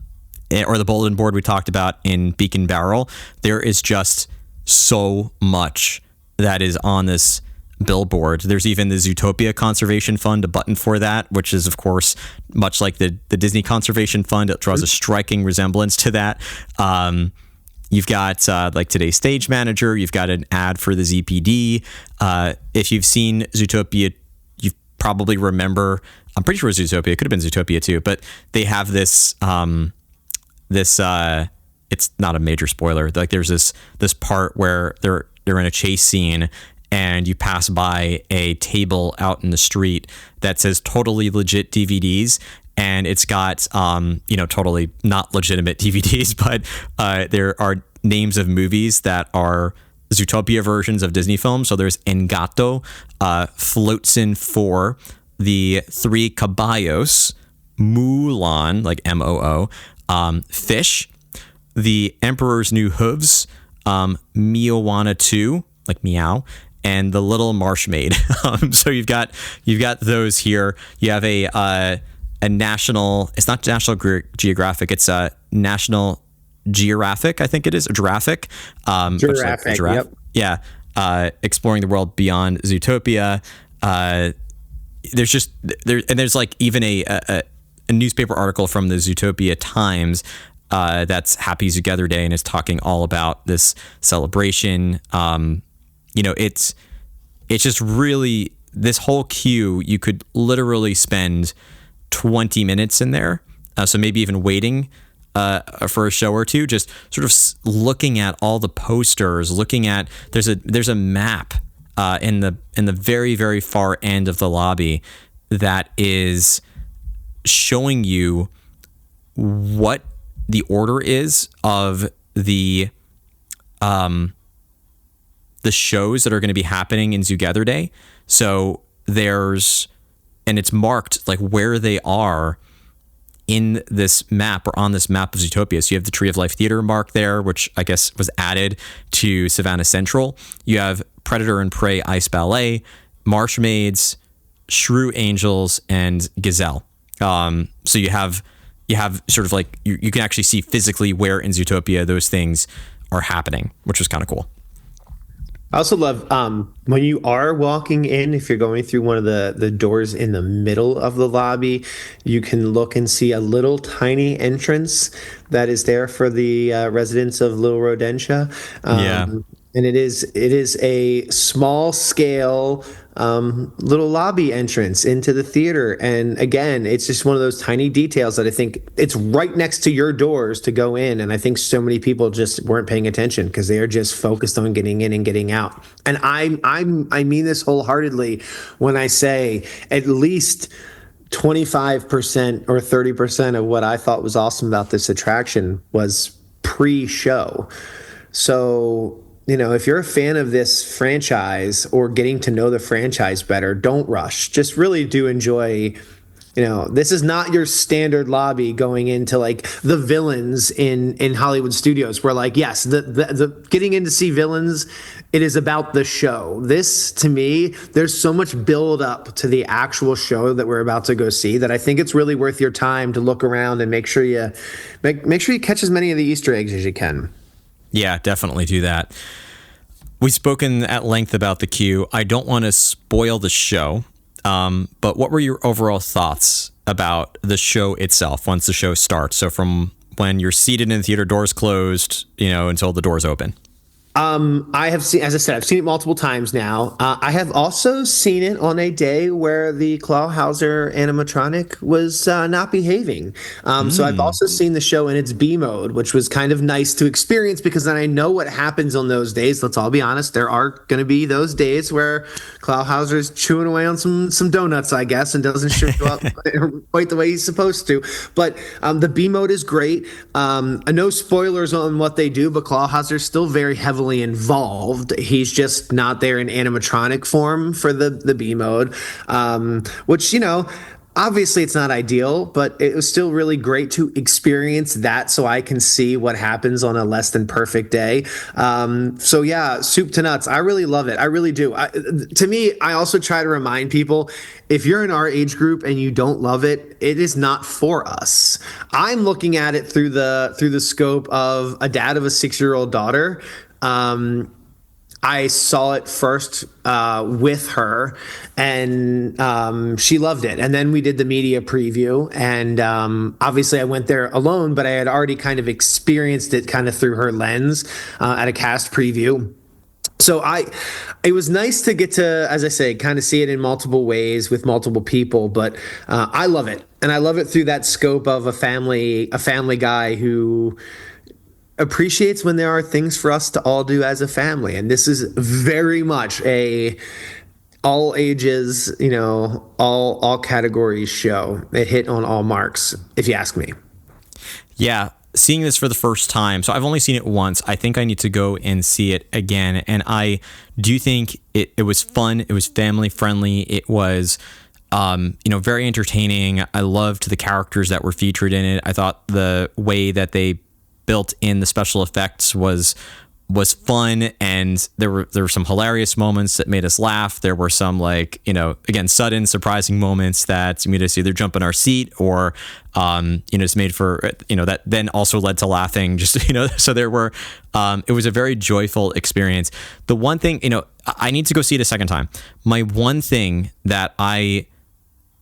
the bulletin board we talked about in Beacon Barrel. There is just so much that is on this billboard. There's even the Zootopia Conservation Fund, a button for that, which is, of course, much like the Disney Conservation Fund. It draws a striking resemblance to that. You've got like today's stage manager. You've got an ad for the ZPD. If you've seen Zootopia, you probably remember. I'm pretty sure it was Zootopia. It could have been Zootopia too, but they have this. It's not a major spoiler. Like there's this part where they're in a chase scene, and you pass by a table out in the street that says "Totally Legit DVDs." And it's got, totally not legitimate DVDs, but there are names of movies that are Zootopia versions of Disney films. So there's Engato, Floatsin 4, The Three Caballos, Mulan, like M-O-O, Fish, The Emperor's New Hooves, Moana 2, like Meow, and The Little Marsh Maid. So you've got those here. You have a national, it's not National Geographic, it's a National Geographic, I think it is, or Giraffic. Giraffic, like giraffe. Yep. Yeah. Exploring the world beyond Zootopia. There's like even a newspaper article from the Zootopia Times that's Happy Zoogether Day, and is talking all about this celebration. It's just really, this whole queue, you could literally spend 20 minutes in there, so maybe even waiting for a show or two, just sort of looking at all the posters, looking at there's a map in the very, very far end of the lobby that is showing you what the order is of the shows that are going to be happening in Zoogether Day. So and it's marked like where they are in this map, or on this map of Zootopia. So you have the Tree of Life Theater marked there, which I guess was added to Savannah Central. You have Predator and Prey Ice Ballet, Marsh Maids, Shrew Angels, and Gazelle. So you have sort of like, you can actually see physically where in Zootopia those things are happening, which was kind of cool. I also love when you are walking in, if you're going through one of the doors in the middle of the lobby, you can look and see a little tiny entrance that is there for the residents of Little Rodentia. And it is a small scale little lobby entrance into the theater. And again, it's just one of those tiny details that I think it's right next to your doors to go in. And I think so many people just weren't paying attention because they are just focused on getting in and getting out. And I mean this wholeheartedly when I say at least 25% or 30% of what I thought was awesome about this attraction was pre-show. So, if you're a fan of this franchise or getting to know the franchise better, don't rush. Just really do enjoy. This is not your standard lobby going into like the villains in Hollywood studios, where like, yes, the getting in to see villains, it is about the show. This, to me, there's so much build up to the actual show that we're about to go see that I think it's really worth your time to look around and make sure you catch as many of the Easter eggs as you can. Yeah, definitely do that. We've spoken at length about the queue. I don't want to spoil the show, but what were your overall thoughts about the show itself once the show starts? So from when you're seated in the theater, doors closed, until the doors open. I have seen, as I said, I've seen it multiple times now. I have also seen it on a day where the Clawhauser animatronic was not behaving. So I've also seen the show in its B mode, which was kind of nice to experience because then I know what happens on those days. Let's all be honest. There are going to be those days where Clawhauser's chewing away on some donuts, I guess, and doesn't show up quite the way he's supposed to. But the B mode is great. No spoilers on what they do, but Clawhauser's still very heavily involved. He's just not there in animatronic form for the B mode, which, obviously it's not ideal, but it was still really great to experience that so I can see what happens on a less than perfect day. So yeah, soup to nuts. I really love it. I really do. To me, I also try to remind people, if you're in our age group and you don't love it, it is not for us. I'm looking at it through the scope of a dad of a 6-year-old daughter. I saw it first with her, and she loved it. And then we did the media preview, and obviously I went there alone, but I had already kind of experienced it kind of through her lens at a cast preview. So it was nice to get to, as I say, kind of see it in multiple ways with multiple people, but I love it. And I love it through that scope of a family guy who appreciates when there are things for us to all do as a family. And this is very much a all ages, all categories show. It hit on all marks, if you ask me. Yeah. Seeing this for the first time, so I've only seen it once. I think I need to go and see it again. And I do think it was fun. It was family friendly. It was, very entertaining. I loved the characters that were featured in it. I thought the way that they built in the special effects was fun, and there were some hilarious moments that made us laugh. There were some again, sudden surprising moments that made us either jump in our seat or it's made for that then also led to laughing, just so there were it was a very joyful experience. The one thing, I need to go see it a second time. My one thing that I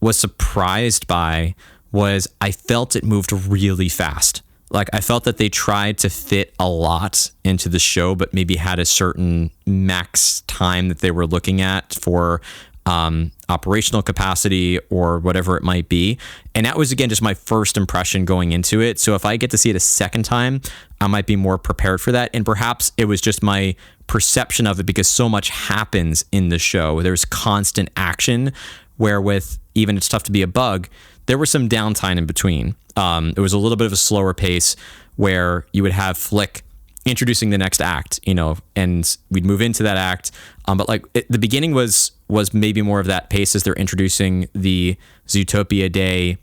was surprised by was I felt it moved really fast. Like, I felt that they tried to fit a lot into the show, but maybe had a certain max time that they were looking at for operational capacity or whatever it might be. And that was, again, just my first impression going into it. So if I get to see it a second time, I might be more prepared for that. And perhaps it was just my perception of it because so much happens in the show. There's constant action, where with even It's Tough to Be a Bug, there was some downtime in between. It was a little bit of a slower pace where you would have Flick introducing the next act, and we'd move into that act. But the beginning was maybe more of that pace as they're introducing the Zootopia Day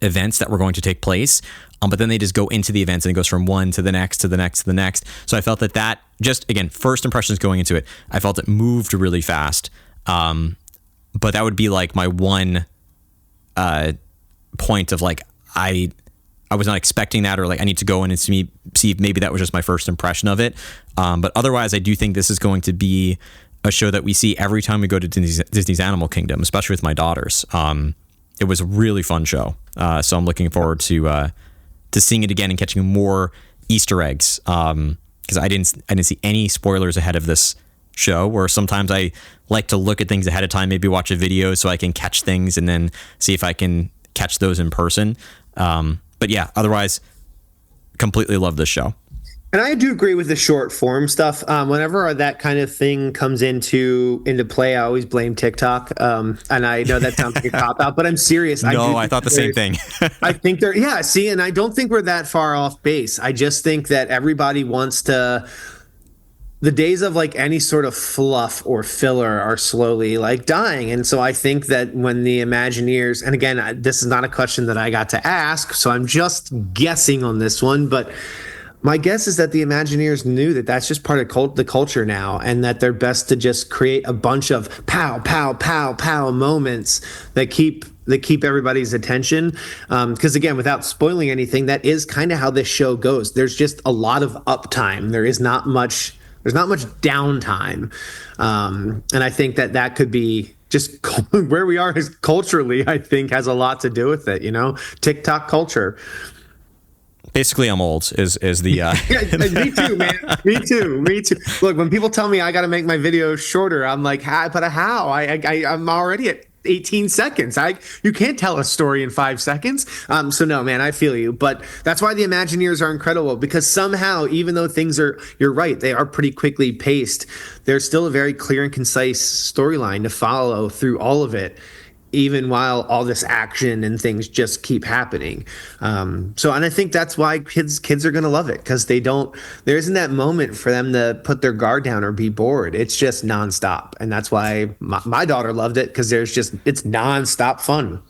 events that were going to take place. But then they just go into the events and it goes from one to the next, to the next, to the next. So I felt that just, again, first impressions going into it, I felt it moved really fast. But that would be like my one point of I was not expecting that, or I need to go in and see if maybe that was just my first impression of it. But otherwise, I do think this is going to be a show that we see every time we go to Disney's Animal Kingdom, especially with my daughters. It was a really fun show. So I'm looking forward to seeing it again and catching more Easter eggs. Because I didn't see any spoilers ahead of this show, where sometimes I like to look at things ahead of time, maybe watch a video so I can catch things and then see if I can catch those in person. But yeah, otherwise, completely love this show. And I do agree with the short form stuff. Whenever that kind of thing comes into play, I always blame TikTok. And I know that sounds like a cop out, but I'm serious. No, I thought the same thing. I think see, and I don't think we're that far off base. I just think that everybody wants to. The days of any sort of fluff or filler are slowly dying. And so I think that when the Imagineers, and again, this is not a question that I got to ask, so I'm just guessing on this one, but my guess is that the Imagineers knew that that's just part of the culture now, and that they're best to just create a bunch of pow, pow, pow, pow moments that keep everybody's attention. Because again, without spoiling anything, that is kind of how this show goes. There's just a lot of uptime. There's not much downtime. And I think that could be just where we are culturally, I think has a lot to do with it, TikTok culture. Basically, I'm old is the yeah, me too, man. Me too. Look, when people tell me I got to make my videos shorter, I'm like, but how? I'm already at 18 seconds. You can't tell a story in 5 seconds. So no, man, I feel you. But that's why the Imagineers are incredible, because somehow, even though you're right, they are pretty quickly paced, there's still a very clear and concise storyline to follow through all of it, even while all this action and things just keep happening. And I think that's why kids are going to love it, because there isn't that moment for them to put their guard down or be bored. It's just nonstop. And that's why my daughter loved it, because it's nonstop fun.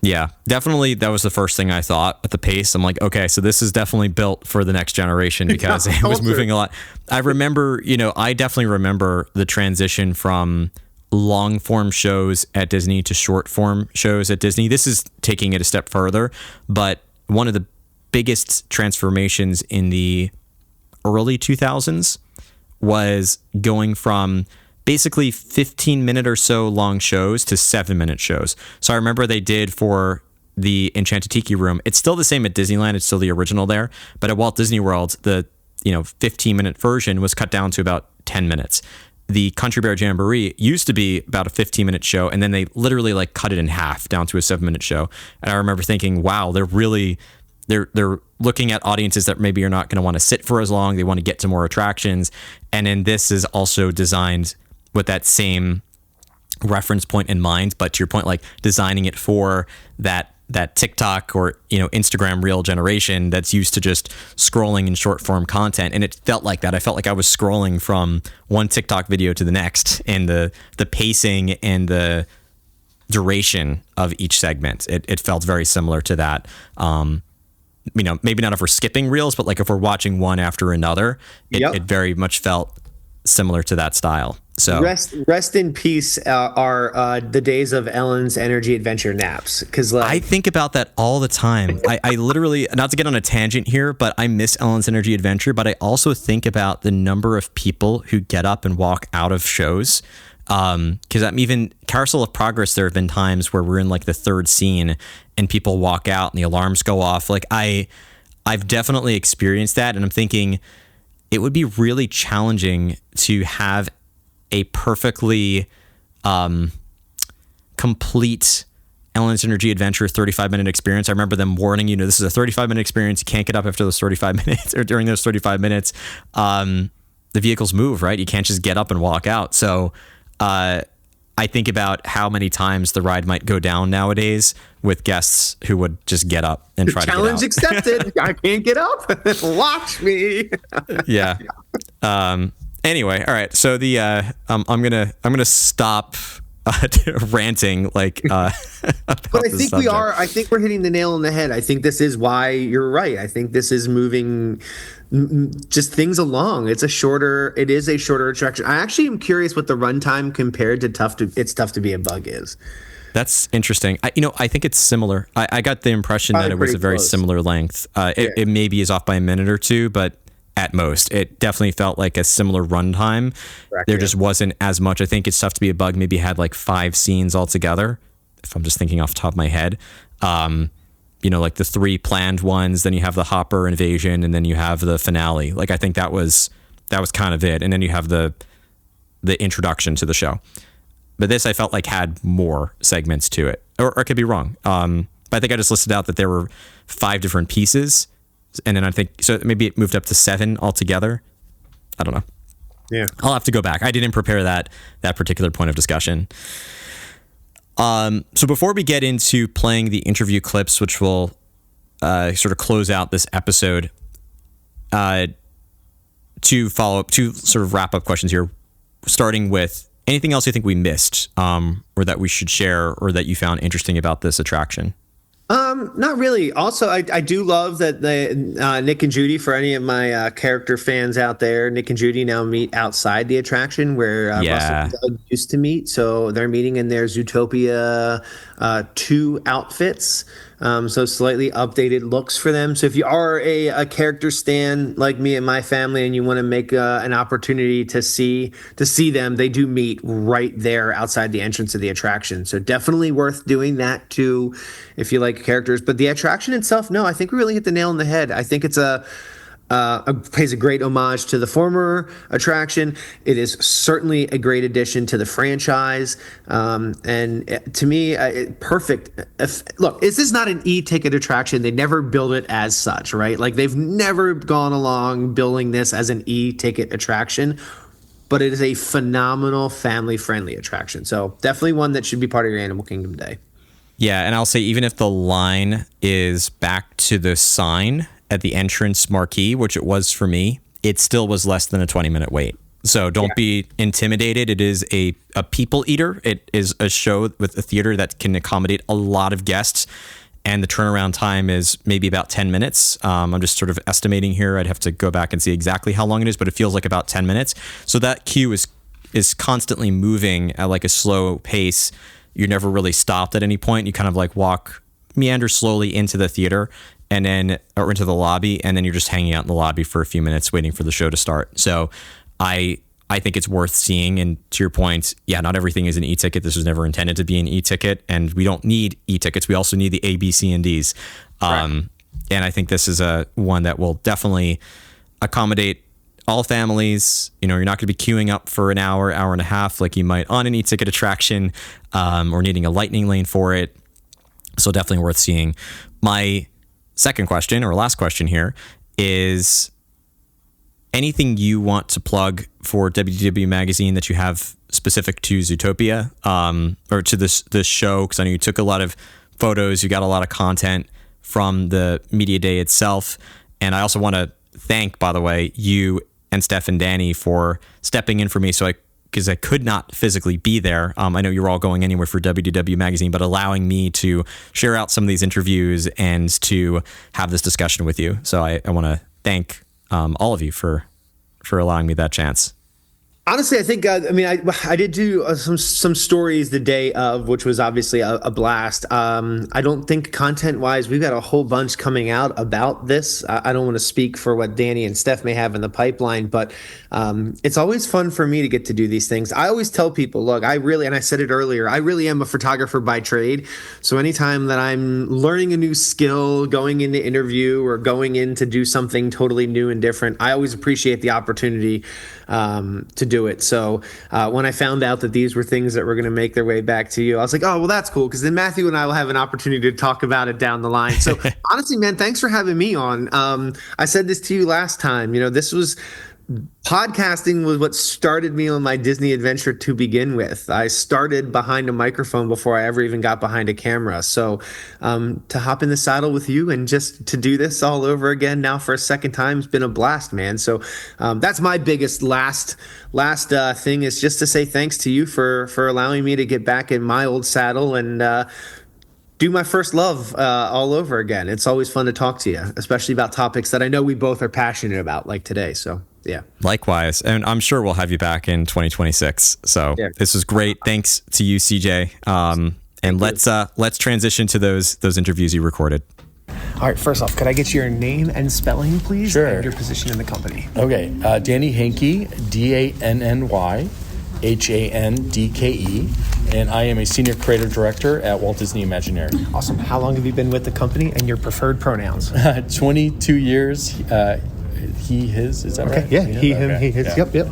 Yeah, definitely. That was the first thing I thought at the pace. I'm like, okay, so this is definitely built for the next generation, because it was moving a lot. I remember, I definitely remember the transition from long form shows at Disney to short form shows at Disney. This is taking it a step further, but one of the biggest transformations in the early 2000s was going from basically 15-minute or so long shows to 7-minute shows. So I remember they did for the Enchanted Tiki Room. It's still the same at Disneyland. It's still the original there. But at Walt Disney World, the 15-minute version was cut down to about 10 minutes. The Country Bear Jamboree used to be about a 15-minute show, and then they literally like cut it in half down to a 7-minute show. And I remember thinking, wow, they're looking at audiences that maybe are not going to want to sit for as long. They want to get to more attractions. And then this is also designed with that same reference point in mind, but to your point, like designing it for that TikTok or Instagram reel generation that's used to just scrolling in short form content. And it felt like that. I felt like I was scrolling from one TikTok video to the next, and the pacing and the duration of each segment, it felt very similar to that. Maybe not if we're skipping reels, but like if we're watching one after another, it very much felt similar to that style. So rest in peace are the days of Ellen's energy adventure naps, because I think about that all the time. I literally, not to get on a tangent here, but I miss Ellen's energy adventure, but I also think about the number of people who get up and walk out of shows, because I'm even Carousel of Progress, there have been times where we're in like the third scene and people walk out and the alarms go off. Like I've definitely experienced that, and I'm thinking it would be really challenging to have a perfectly complete Ellen's Energy Adventure 35-minute experience. I remember them warning this is a 35-minute experience. You can't get up after those 35 minutes or during those 35 minutes. The vehicles move, right? You can't just get up and walk out. So I think about how many times the ride might go down nowadays with guests who would just get up and try to get out. Challenge accepted. I can't get up. Watch me. Yeah. Anyway, all right. So the I'm gonna stop ranting like. But I think we are. I think we're hitting the nail on the head. I think this is why you're right. I think this is moving just things along. It is a shorter attraction. I actually am curious what the runtime compared to It's Tough to Be a Bug is. That's interesting. I think it's similar. I got the impression that it was a very similar length. It maybe is off by a minute or two, but at most, it definitely felt like a similar runtime. There just wasn't as much. I think It's Tough to Be a Bug maybe had like 5 scenes altogether, if I'm just thinking off the top of my head. Like the 3 planned ones, then you have the Hopper invasion, and then you have the finale. Like I think that was kind of it. And then you have the introduction to the show. But this I felt like had more segments to it. Or I could be wrong. But I think I just listed out that there were 5 different pieces. And then I think, so maybe it moved up to 7 altogether. I don't know. Yeah. I'll have to go back. I didn't prepare that particular point of discussion. So before we get into playing the interview clips, which will sort of close out this episode, to follow up, to sort of wrap up questions here, starting with anything else you think we missed, or that we should share, or that you found interesting about this attraction? Not really. Also, I do love that Nick and Judy, for any of my character fans out there, Nick and Judy now meet outside the attraction where Russell and Doug used to meet. So they're meeting in their Zootopia 2 outfits. So slightly updated looks for them. So if you are a character stan like me and my family, and you want to make an opportunity to see them, they do meet right there outside the entrance of the attraction. So definitely worth doing that too, if you like characters. But the attraction itself, no, I think we really hit the nail on the head. I think it's pays a great homage to the former attraction. It is certainly a great addition to the franchise, and to me, perfect. Look, this is not an e-ticket attraction. They never build it as such, right? Like they've never gone along building this as an e-ticket attraction, but it is a phenomenal family-friendly attraction. So definitely one that should be part of your Animal Kingdom Day. Yeah, and I'll say, even if the line is back to the sign at the entrance marquee, which it was for me, it still was less than a 20-minute wait. So don't be intimidated. It is a people eater. It is a show with a theater that can accommodate a lot of guests, and the turnaround time is maybe about 10 minutes. I'm just sort of estimating here. I'd have to go back and see exactly how long it is, but it feels like about 10 minutes. So that queue is constantly moving at like a slow pace. You're never really stopped at any point. You kind of like meander slowly into the theater, and then, or into the lobby, and then you're just hanging out in the lobby for a few minutes waiting for the show to start. So I think it's worth seeing. And to your point, yeah, not everything is an e-ticket. This was never intended to be an e-ticket, and we don't need e-tickets. We also need the A, B, C, and Ds. And I think this is a one that will definitely accommodate all families. You know, you're not going to be queuing up for an hour and a half like you might on an e-ticket attraction, or needing a lightning lane for it. So definitely worth seeing. My second question, or last question here, is anything you want to plug for WDW Magazine that you have specific to Zootopia, or to this show? Because I know you took a lot of photos, you got a lot of content from the media day itself. And I also want to thank, by the way, you and Steph and Danny for stepping in for me, because I could not physically be there. I know you're all going anywhere for WDW Magazine, but allowing me to share out some of these interviews and to have this discussion with you. So I want to thank all of you for allowing me that chance. Honestly, I think I did do some stories the day of, which was obviously a blast. I don't think content-wise, we've got a whole bunch coming out about this. I don't want to speak for what Danny and Steph may have in the pipeline, but it's always fun for me to get to do these things. I always tell people, look, and I said it earlier, I really am a photographer by trade. So anytime that I'm learning a new skill, going into interview, or going in to do something totally new and different, I always appreciate the opportunity to do it. So when I found out that these were things that were going to make their way back to you, I was like, oh, well, that's cool, because then Matthew and I will have an opportunity to talk about it down the line. So honestly, man, thanks for having me on. I said this to you last time. Podcasting was what started me on my Disney adventure to begin with. I started behind a microphone before I ever even got behind a camera. So to hop in the saddle with you and just to do this all over again now for a second time has been a blast, man. So that's my biggest last thing, is just to say thanks to you for allowing me to get back in my old saddle and do my first love all over again. It's always fun to talk to you, especially about topics that I know we both are passionate about, like today. So yeah. Likewise. And I'm sure we'll have you back in 2026. So yeah. This was great. Thanks to you, CJ. And let's transition to those interviews you recorded. All right, first off, could I get your name and spelling, please? Sure. And your position in the company. Okay. Danny Handke, Danny Handke, and I am a senior creative director at Walt Disney Imagineering. Awesome. How long have you been with the company, and your preferred pronouns? 22 years. He, his, is that right? Yeah, he, him, okay. he, his. Yeah. Yep.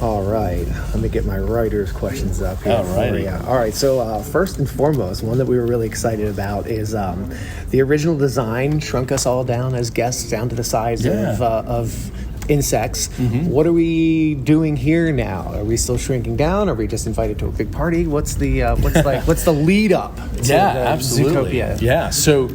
All right. Let me get my writer's questions up here. All right. All right. So first and foremost, one that we were really excited about is the original design shrunk us all down as guests down to the size of insects. Mm-hmm. What are we doing here now? Are we still shrinking down? Are we just invited to a big party? What's the lead up to absolutely. Zootopia? Yeah. So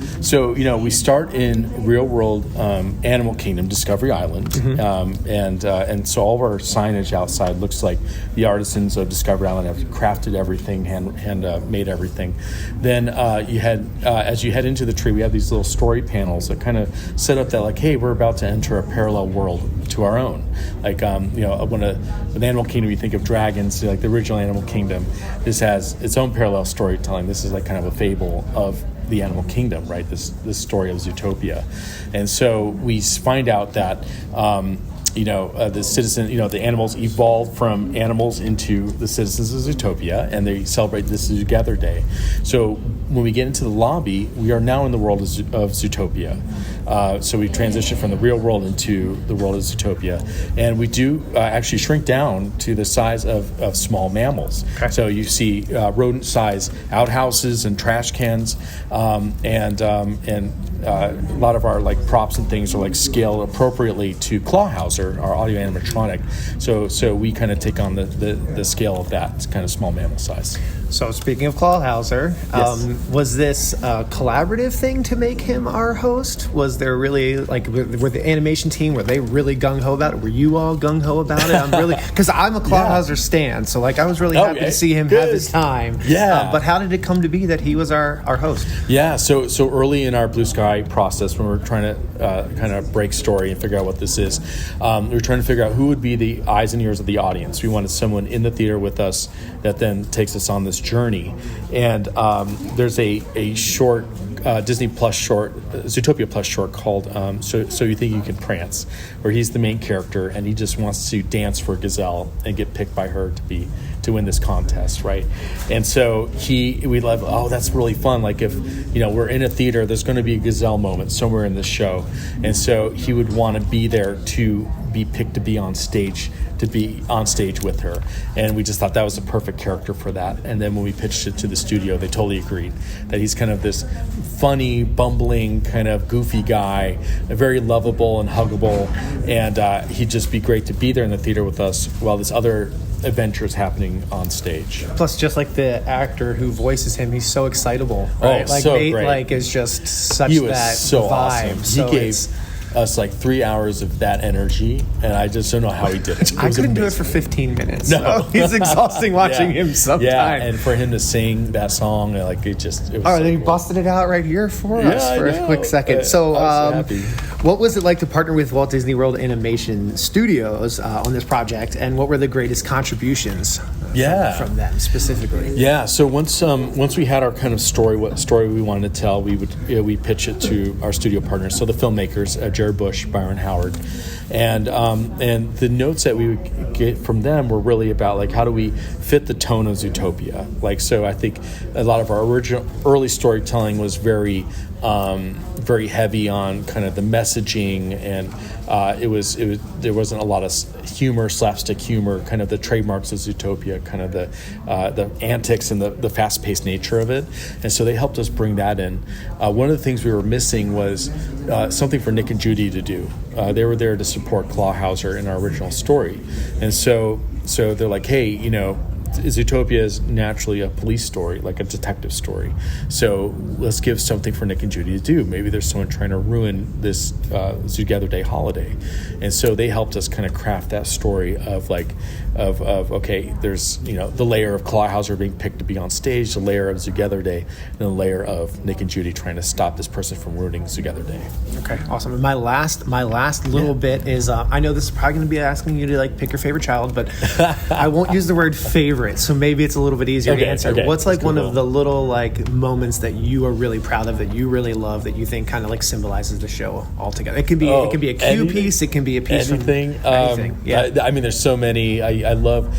we start in real world Animal Kingdom, Discovery Island, mm-hmm. And so all of our signage outside looks like the artisans of Discovery Island have crafted everything, hand made everything. Then as you head into the tree, we have these little story panels that kind of set up that, like, hey, we're about to enter a parallel world to our own. Like, when Animal Kingdom, you think of dragons, like the original Animal Kingdom, this has its own parallel storytelling. This is like kind of a fable of the Animal Kingdom, right? This story of Zootopia. And so we find out that the animals evolved from animals into the citizens of Zootopia, and they celebrate this Zootopia Day. So when we get into the lobby, we are now in the world of Zootopia. So we transition from the real world into the world of Zootopia, and we do actually shrink down to the size of small mammals. Okay. So you see rodent-sized outhouses and trash cans, and a lot of our props and things are scaled appropriately to Clawhauser, our audio animatronic. So we kind of take on the scale of that. It's kind of small mammal size. So speaking of Clawhauser, yes. Was this a collaborative thing to make him our host? Was there really were the animation team, were they really gung-ho about it? Were you all gung-ho about it? I'm really, because I'm a Clawhauser stan, so I was really happy to see him have his time. Yeah. But how did it come to be that he was our host? Yeah. So early in our Blue Sky process, when we were trying to kind of break story and figure out what this is, we were trying to figure out who would be the eyes and ears of the audience. We wanted someone in the theater with us that then takes us on this journey. And there's a short Disney Plus short, Zootopia Plus short called So You Think You Can Prance, where he's the main character and he just wants to dance for Gazelle and get picked by her to win this contest, right? And so we love, oh, that's really fun. Like if, we're in a theater, there's going to be a Gazelle moment somewhere in the show. And so he would want to be there to be picked to be on stage with her. And we just thought that was the perfect character for that. And then when we pitched it to the studio, they totally agreed that he's kind of this funny, bumbling, kind of goofy guy, very lovable and huggable. And he'd just be great to be there in the theater with us while this other adventure is happening on stage. Plus, just like the actor who voices him, he's so excitable. Right? Oh, so Nate, great. Is just such He was that so vibe. awesome. So he gave us like 3 hours of that energy, and I just don't know how he did it. I couldn't do it for 15 minutes. No. So it's exhausting watching him sometimes. Yeah, and for him to sing that song, it was all right, so then he cool. busted it out right here for us for a quick second. So, I was happy. what was it like to partner with Walt Disney World Animation Studios on this project, and what were the greatest contributions from them specifically? Yeah, so once we had our kind of story, what story we wanted to tell, we pitch it to our studio partners, so the filmmakers, Jared Bush, Byron Howard, and the notes that we would get from them were really about like how do we fit the tone of Zootopia. So I think a lot of our early storytelling was very heavy on kind of the messaging, and there wasn't a lot of humor, slapstick humor, kind of the trademarks of Zootopia, kind of the antics and the fast-paced nature of it. And so they helped us bring that in. One of the things we were missing was something for Nick and Judy to do. They were there to support Clawhauser in our original story, and so they're like, hey, Zootopia is naturally a police story, like a detective story. So let's give something for Nick and Judy to do. Maybe there's someone trying to ruin this Zoogether Day holiday. And so they helped us kind of craft that story of okay, there's, the layer of Clawhauser being picked to be on stage, the layer of Zoogether Day, and the layer of Nick and Judy trying to stop this person from ruining Zoogether Day. Okay, awesome. And my last little bit is, I know this is probably going to be asking you to pick your favorite child, but I won't use the word favorite. So maybe it's a little bit easier to answer. Okay. What's one of the little moments that you are really proud of, that you really love, that you think kind of symbolizes the show altogether? It can be a cue piece. It can be a piece anything. From anything. Yeah. I mean, there's so many. I love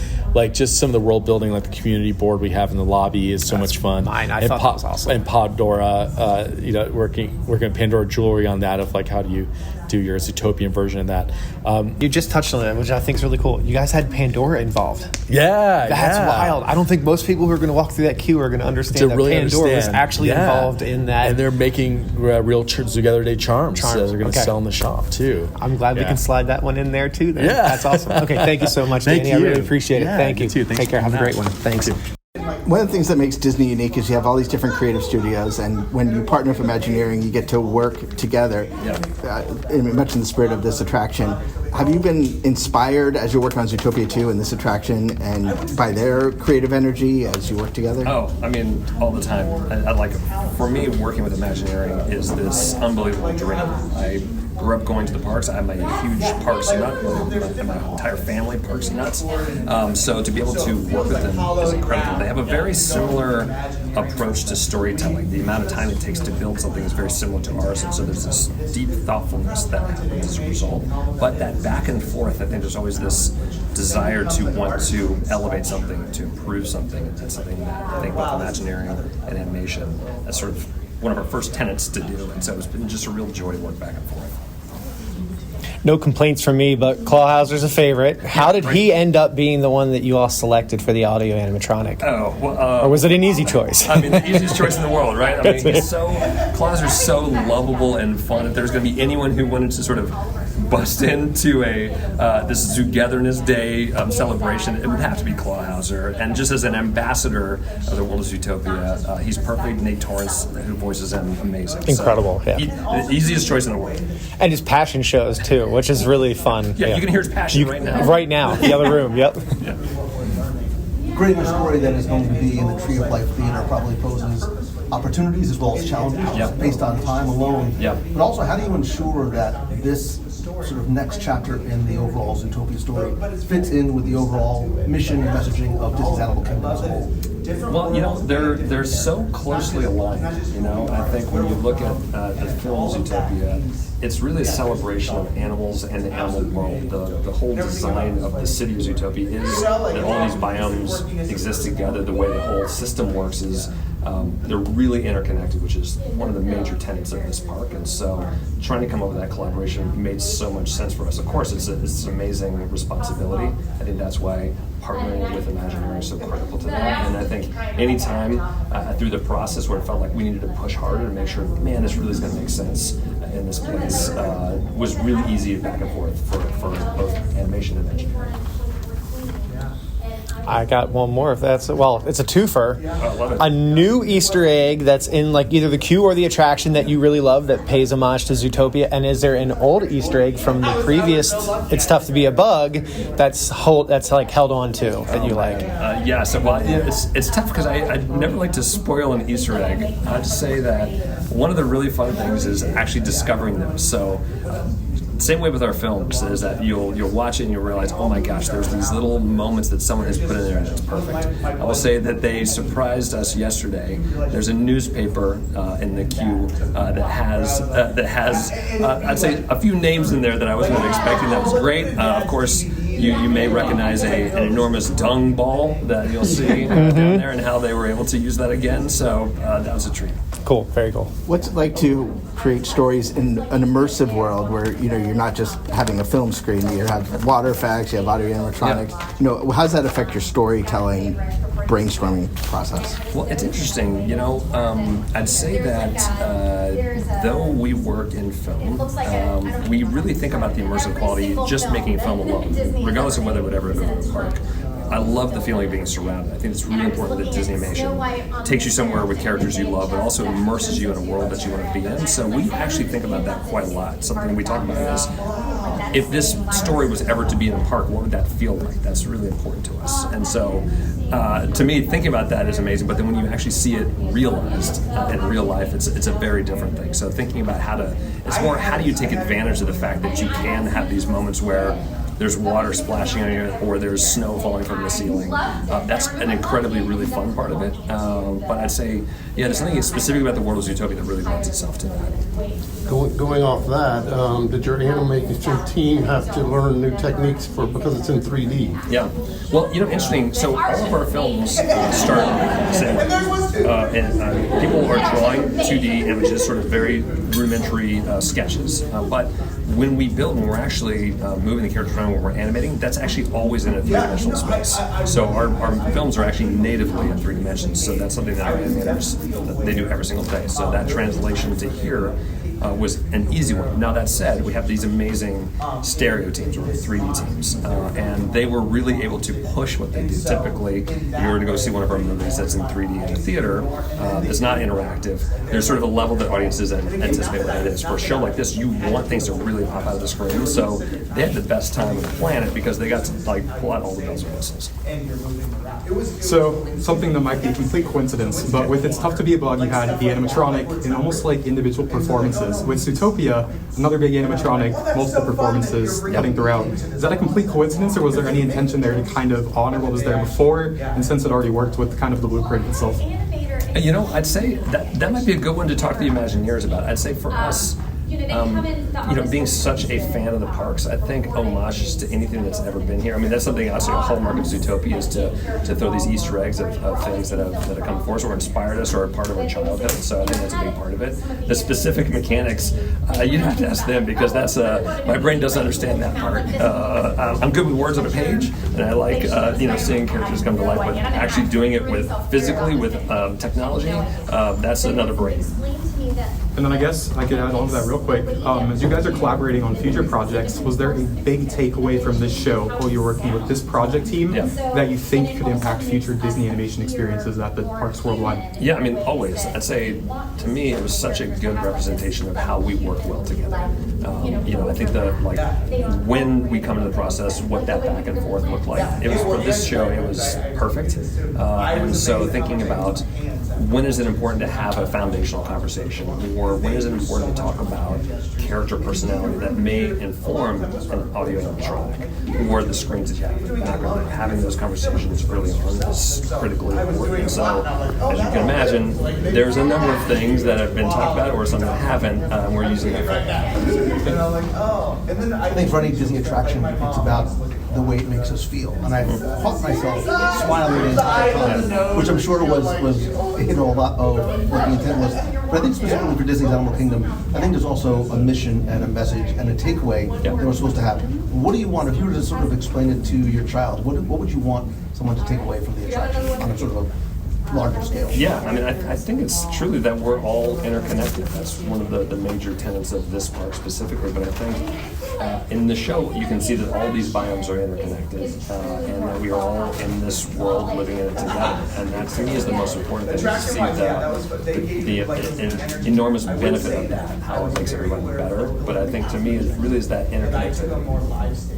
just some of the world building, like the community board we have in the lobby is so much fun. Mine. I thought that was awesome. And Pandora, working at Pandora Jewelry on that of how do you do your Zootopian version of that. You just touched on it, which I think is really cool. You guys had Pandora involved. Yeah, that's wild. I don't think most people who are going to walk through that queue are going to understand that Pandora was actually involved in that. And they're making real Zoogether Day charms that they're going to sell in the shop too. I'm glad we can slide that one in there too. Then. Yeah, that's awesome. Okay, thank you so much, Danny. I really appreciate it. Thank you. Too. Take care. Have a great one. Thanks. One of the things that makes Disney unique is you have all these different creative studios, and when you partner with Imagineering, you get to work together, much in the spirit of this attraction. Have you been inspired as you're working on Zootopia 2 and this attraction, and by their creative energy as you work together? Oh, I mean, all the time. For me, working with Imagineering is this unbelievable dream. I grew up going to the parks. I'm a huge parks nut. My entire family parks nuts. So to be able to work with them is incredible. They have a very similar approach to storytelling. The amount of time it takes to build something is very similar to ours, and so there's this deep thoughtfulness that happens as a result. But that back and forth, I think there's always this desire to want to elevate something, to improve something, and that's something that I think both Imagineering and animation, that's sort of one of our first tenets to do, and so it's been just a real joy to work back and forth. No complaints from me, but Clawhauser's a favorite. How did he end up being the one that you all selected for the audio animatronic? Oh, well, or was it an easy choice? I mean, the easiest choice in the world, right? I mean, Clawhauser's so lovable and fun. If there's going to be anyone who wanted to sort of bust into this Zoogetherness Day celebration, it would have to be Clawhauser. And just as an ambassador of the world of Zootopia, he's perfect. Nate Torrance, who voices him, amazing. Incredible, so, the easiest choice in the world. And his passion shows, too, which is really fun. Yeah, you can hear his passion right now. Right now, the other room, yep. Yeah. Creating a story that is going to be in the Tree of Life Theater probably poses opportunities as well as challenges based on time alone. But also, how do you ensure that this sort of next chapter in the overall Zootopia story fits in with the overall mission and messaging of Disney's Animal Kingdom as a whole? Well, they're so closely aligned. I think when you look at the film Zootopia, it's really a celebration of animals and the animal world. The whole design of the city of Zootopia is that all these biomes exist together. The way the whole system works is they're really interconnected, which is one of the major tenets of this park. And so trying to come up with that collaboration made so much sense for us. Of course, it's an amazing responsibility. I think that's why partnering with Imagineering is so critical to that. And I think anytime through the process where it felt like we needed to push harder to make sure, man, this really is going to make sense in this place, was really easy back and forth for both animation and engineering. I got one more. If that's it's a twofer. I love it. A new Easter egg that's in like either the queue or the attraction that you really love that pays homage to Zootopia. And is there an old Easter egg from the previous "It's Tough to Be a Bug" that's like held on to that you like? Yeah. So it's tough because I never like to spoil an Easter egg. I have to say that one of the really fun things is actually discovering them. So. Same way with our films is that you'll watch it and you'll realize, oh my gosh, there's these little moments that someone has put in there and it's perfect. I will say that they surprised us yesterday. There's a newspaper in the queue that has I'd say a few names in there that I wasn't really expecting. That was great. Of course, you may recognize an enormous dung ball that you'll see down there and how they were able to use that again. So that was a treat. Cool, very cool. What's it like to create stories in an immersive world where you're not just having a film screen, you have water effects, you have audio animatronics. Yeah. How does that affect your storytelling, brainstorming process? Well, it's interesting. I'd say that though we work in film, we really think about the immersive quality just making film alone, regardless of whether it would ever go to a park. I love the feeling of being surrounded. I think it's really important that Disney Animation takes you somewhere with characters you love, but also immerses you in a world that you want to be in. So we actually think about that quite a lot. Something we talk about is, if this story was ever to be in a park, what would that feel like? That's really important to us. And so, to me, thinking about that is amazing. But then when you actually see it realized in real life, it's a very different thing. So thinking about how do you take advantage of the fact that you can have these moments where there's water splashing on you, or there's snow falling from the ceiling. That's an incredibly, really fun part of it. But I'd say, there's something specific about the world of Zootopia that really lends itself to that. Going off that, did your animation team have to learn new techniques because it's in 3D? Yeah. Well, interesting. So all of our films start the same way. And people are drawing 2D images, sort of very rudimentary sketches. But when we're actually moving the characters around, when we're animating, that's actually always in a three-dimensional space. So our films are actually natively in 3 dimensions. So that's something that our animators, they do every single day. So that translation to here was an easy one. Now that said, we have these amazing stereo teams or 3D teams, and they were really able to push what they do. Typically, if you were to go see one of our movies that's in 3D in a theater, it's not interactive. There's sort of a level that audiences anticipate what that is. For a show like this, you want things to really pop out of the screen, so they had the best time on the planet because they got to pull out all the bells and whistles. So, something that might be a complete coincidence, but with It's Tough to Be a Bug, you had the animatronic and almost like individual performances. With Zootopia, another big animatronic, multiple performances cutting throughout. Is that a complete coincidence, or was there any intention there to kind of honor what was there before, and since it already worked with kind of the blueprint itself? I'd say that might be a good one to talk to the Imagineers about. I'd say for us, being such a fan of the parks, I think homages to anything that's ever been here. I mean, that's something obviously a hallmark of Zootopia is to throw these Easter eggs of things that have come before us or inspired us or are part of our childhood. So I think that's a big part of it. The specific mechanics, you'd have to ask them because that's my brain doesn't understand that part. I'm good with words on a page, and I like seeing characters come to life, but actually doing it physically with technology, that's another brain. And then I guess I could add on to that real quick. As you guys are collaborating on future projects, was there a big takeaway from this show while you were working with this project team that you think could impact future Disney animation experiences at the parks worldwide? Yeah, I mean, always. I'd say, to me, it was such a good representation of how we work well together. I think when we come into the process, what that back and forth looked like. It was, for this show, it was perfect. And so thinking about when is it important to have a foundational conversation, or or when is it important to talk about character personality that may inform an audio animatronic, or the screens that you have in the background. Having those conversations early on is critically important. So, as you can imagine, there's a number of things that have been talked about or some that haven't. We're using that. I think for any Disney attraction, it's about the way it makes us feel. And I caught myself smiling the entire time, which I'm sure was a lot of what the intent was. But I think specifically for Disney's Animal Kingdom, I think there's also a mission and a message and a takeaway that we're supposed to have. What do you want, if you were to sort of explain it to your child, what would you want someone to take away from the attraction on a sort of a larger scale? Yeah, I mean, I think it's truly that we're all interconnected. That's one of the major tenets of this park specifically. But I think in the show, you can see that all these biomes are interconnected, and that we are all in this world living in it together. And that, to me, is the most important thing, to see the enormous benefit of that, how it makes everybody better. But I think, to me, it really is that interconnectivity.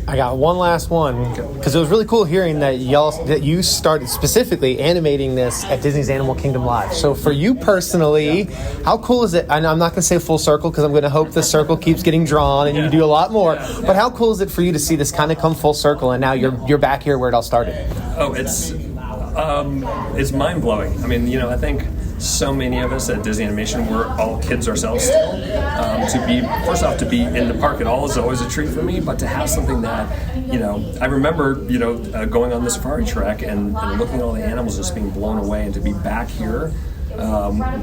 I got one last one, because it was really cool hearing that you started specifically animating this at Disney's Animal Kingdom Live. So for you personally, how cool is it? And I'm not going to say full circle, because I'm going to hope the circle keeps getting drawn and you do a lot more. But how cool is it for you to see this kind of come full circle, and now you're back here where it all started? Oh, it's mind blowing. I mean, I think so many of us at Disney Animation, we're all kids ourselves still. To be in the park at all is always a treat for me, but to have something that, I remember, going on the safari track and looking at all the animals just being blown away, and to be back here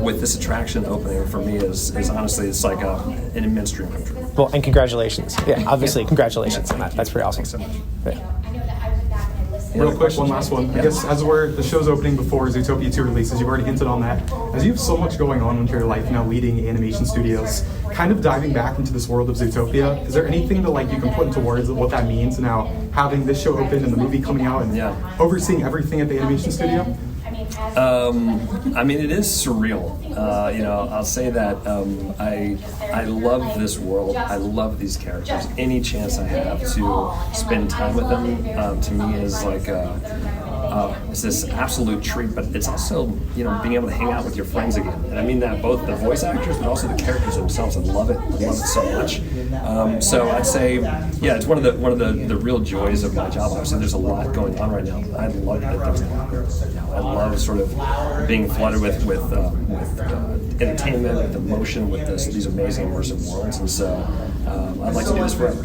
with this attraction opening for me is honestly, it's like an immense dream come true. Well, and congratulations. Yeah, obviously, congratulations on that. That's pretty awesome. Thanks so much. Yeah. Real quick, one last one. I guess as the show's opening before Zootopia 2 releases, you've already hinted on that. As you have so much going on in your life now, leading animation studios, kind of diving back into this world of Zootopia, is there anything that you can put into words of what that means now, having this show open and the movie coming out and overseeing everything at the animation studio? I mean, it is surreal. I'll say that I love this world. I love these characters. Any chance I have to spend time with them, to me, is like it's this absolute treat. But it's also, being able to hang out with your friends again. And I mean that both the voice actors, but also the characters themselves. I love it. I love it so much. So I'd say, it's one of the real joys of my job. Obviously, there's a lot going on right now. I love that there's a lot going on. I love sort of being flooded with entertainment, with emotion, with these amazing immersive worlds, and so I'd like to do this forever.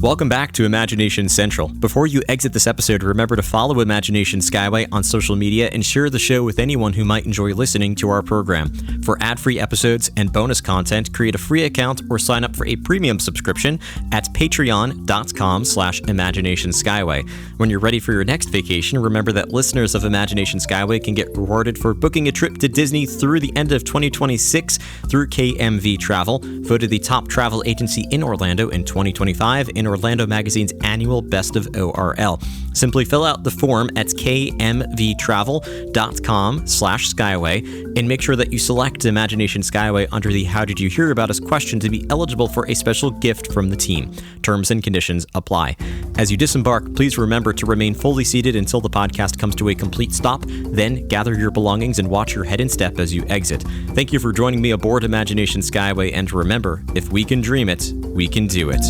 Welcome back to Imagination Central. Before you exit this episode, remember to follow Imagination Skyway on social media and share the show with anyone who might enjoy listening to our program. For ad-free episodes and bonus content, create a free account or sign up for a premium subscription at patreon.com/Imagination Skyway. When you're ready for your next vacation, remember that listeners of Imagination Skyway can get rewarded for booking a trip to Disney through the end of 2026 through KMV Travel, voted the top travel agency in Orlando in 2025 in Orlando Magazine's annual Best of ORL. Simply fill out the form at kmvtravel.com/Skyway and make sure that you select Imagination Skyway under the How Did You Hear About Us question to be eligible for a special gift from the team. Terms and conditions apply. As you disembark, please remember to remain fully seated until the podcast comes to a complete stop. Then gather your belongings and watch your head and step as you exit. Thank you for joining me aboard Imagination Skyway, and remember, if we can dream it, we can do it.